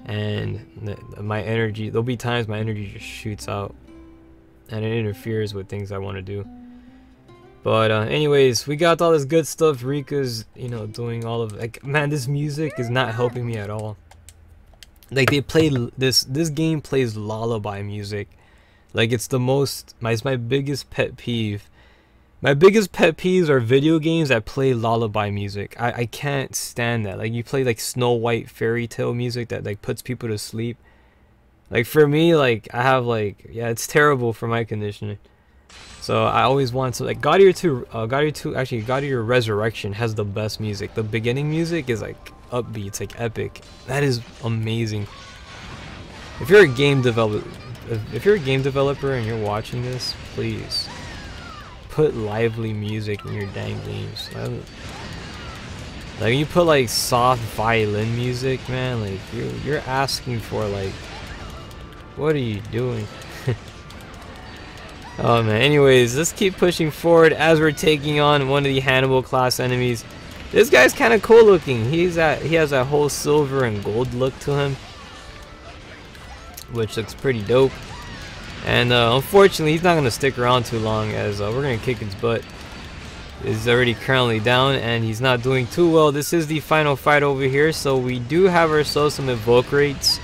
and my energy. There'll be times my energy just shoots out, and it interferes with things I want to do. But anyways, we got all this good stuff. Rika's, you know, doing all of like, man, this music is not helping me at all. Like they play this game plays lullaby music. Like it's the most it's my biggest pet peeve. My biggest pet peeves are video games that play lullaby music. I can't stand that. Like you play like Snow White fairy tale music that like puts people to sleep. Like for me, like I have like, yeah, it's terrible for my conditioning. So I always want to like God of War Resurrection has the best music. The beginning music is like upbeat, it's like epic. That is amazing. If you're a game developer and you're watching this, please put lively music in your dang games. Like you put like soft violin music, man, like you're asking for like, what are you doing? Oh man, anyways, let's keep pushing forward as we're taking on one of the Hannibal class enemies. This guy's kind of cool looking. He has that whole silver and gold look to him, which looks pretty dope. And unfortunately, he's not going to stick around too long, as we're going to kick his butt. He's already currently down, and he's not doing too well. This is the final fight over here, so we do have ourselves some evoke rates,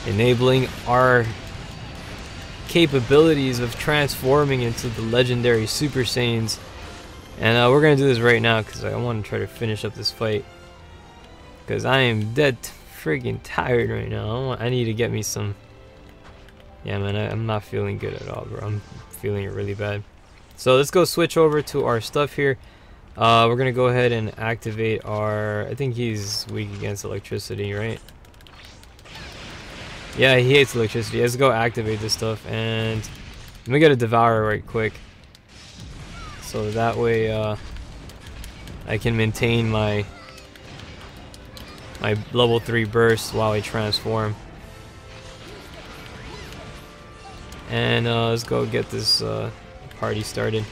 enabling our capabilities of transforming into the legendary Super Saiyans. And we're going to do this right now, because I want to try to finish up this fight. Because I am dead freaking tired right now. I need to get me some... Yeah, man, I'm not feeling good at all, bro. I'm feeling it really bad. So let's go switch over to our stuff here. We're going to go ahead and activate our... I think he's weak against electricity, right? Yeah, he hates electricity. Let's go activate this stuff. And let me get a Devourer right quick. So that way I can maintain my level 3 burst while I transform. And let's go get this party started.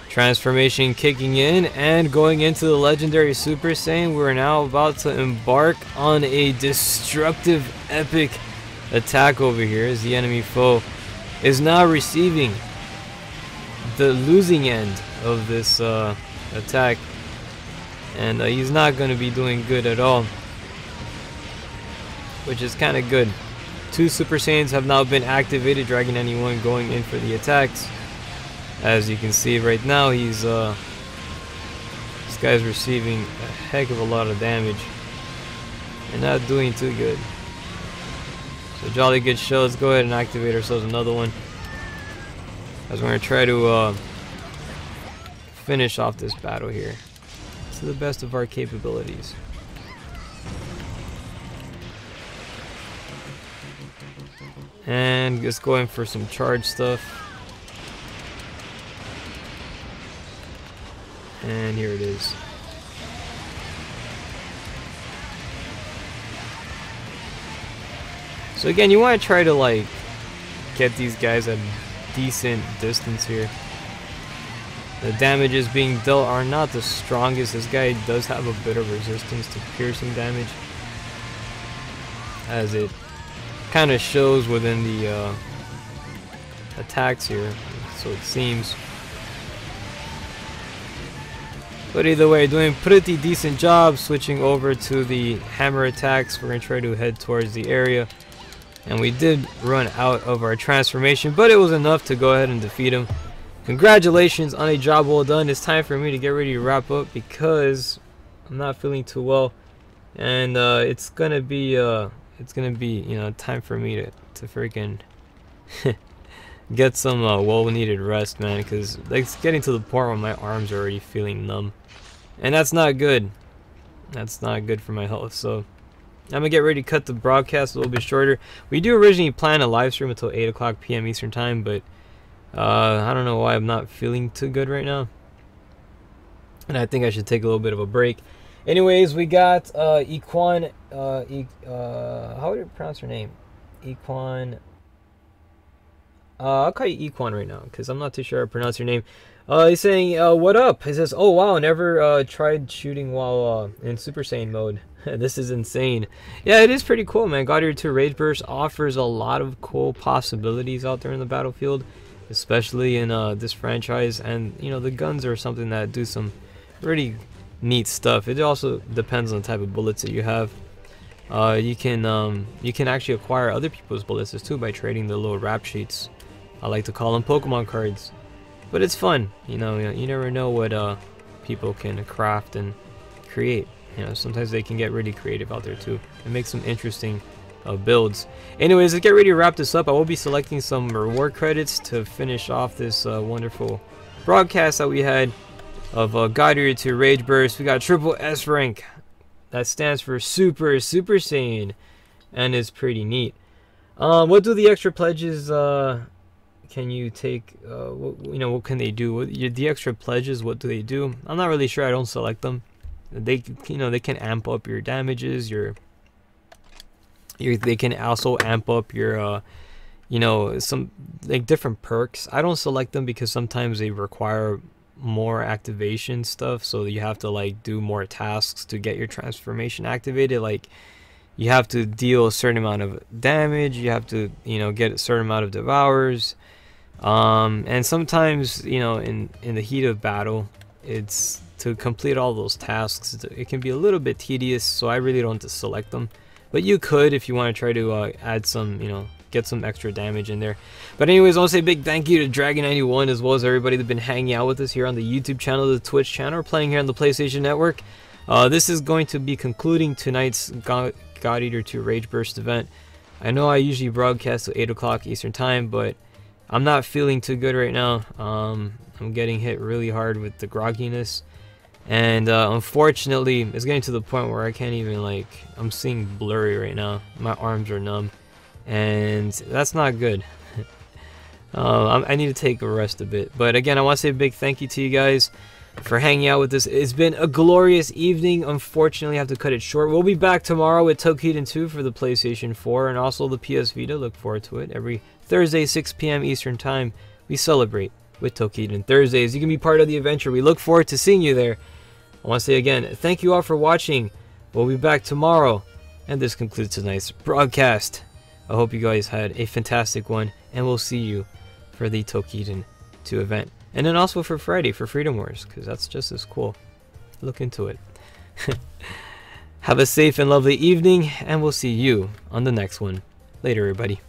Transformation kicking in and going into the legendary Super Saiyan. We're now about to embark on a destructive epic attack over here, as the enemy foe is now receiving the losing end of this attack, and he's not going to be doing good at all, which is kind of good. 2 Super Saiyans have now been activated, Dragon Anyone going in for the attacks. As you can see right now, he's this guy's receiving a heck of a lot of damage and not doing too good. So jolly good show. Let's go ahead and activate ourselves another one, as we're going to try to finish off this battle here to the best of our capabilities. And just going for some charge stuff. And here it is. So again, you want to try to like get these guys at a decent distance here. The damages being dealt are not the strongest. This guy does have a bit of resistance to piercing damage, as it kind of shows within the attacks here, so it seems. But either way, doing a pretty decent job. Switching over to the hammer attacks, we're going to try to head towards the area. And we did run out of our transformation, but it was enough to go ahead and defeat him. Congratulations on a job well done. It's time for me to get ready to wrap up, because I'm not feeling too well. And it's gonna be you know, time for me to freaking get some well-needed rest, man, because like, it's getting to the point where my arms are already feeling numb. and that's not good. That's not good for my health. So I'm gonna get ready to cut the broadcast a little bit shorter. We do originally plan a live stream until 8 o'clock p.m. Eastern time, but I don't know why I'm not feeling too good right now, and I think I should take a little bit of a break. Anyways, we got Equan. How would you pronounce her name? Equan. I'll call you Equan right now because I'm not too sure how to pronounce your name. He's saying, what up? He says, oh wow, never tried shooting while in Super Saiyan mode. This is insane. Yeah, it is pretty cool, man. God Eater 2 Rage Burst offers a lot of cool possibilities out there in the battlefield, especially in this franchise. And, you know, the guns are something that do some really neat stuff. It also depends on the type of bullets that you have. You can actually acquire other people's bullets too by trading the little rap sheets. I like to call them Pokemon cards. But it's fun, you know, you never know what people can craft and create. You know, sometimes they can get really creative out there too and make some interesting builds. Anyways, let's get ready to wrap this up. I will be selecting some reward credits to finish off this wonderful broadcast that we had of God Eater 2 Rage Burst. We got triple S rank. That stands for Super Saiyan, and it's pretty neat. What do the extra pledges can you take? What can they do? The extra pledges, what do they do? I'm not really sure. I don't select them. They can amp up your damages. They can also amp up your some like different perks. I don't select them because sometimes they require more activation stuff, so you have to like do more tasks to get your transformation activated. Like you have to deal a certain amount of damage, you have to get a certain amount of devours, and sometimes in the heat of battle, it's to complete all those tasks, it can be a little bit tedious, so I really don't select them. But you could if you want to try to add some, get some extra damage in there. But anyways, I want to say a big thank you to Dragon91 as well as everybody that's been hanging out with us here on the YouTube channel, the Twitch channel, or playing here on the PlayStation Network. This is going to be concluding tonight's God Eater 2 Rage Burst event. I know I usually broadcast at 8 o'clock Eastern time, but I'm not feeling too good right now. I'm getting hit really hard with the grogginess. And unfortunately, it's getting to the point where I can't even, like, I'm seeing blurry right now. My arms are numb. And that's not good. I need to take a rest a bit. But again, I want to say a big thank you to you guys for hanging out with us. It's been a glorious evening. Unfortunately, I have to cut it short. We'll be back tomorrow with Toukiden 2 for the PlayStation 4 and also the PS Vita. Look forward to it. Every Thursday, 6 p.m. Eastern Time, we celebrate with Toukiden Thursdays. You can be part of the adventure. We look forward to seeing you there. I want to say again, thank you all for watching. We'll be back tomorrow. And this concludes tonight's broadcast. I hope you guys had a fantastic one. And we'll see you for the Toukiden 2 event. And then also for Friday for Freedom Wars, because that's just as cool. Look into it. Have a safe and lovely evening. And we'll see you on the next one. Later, everybody.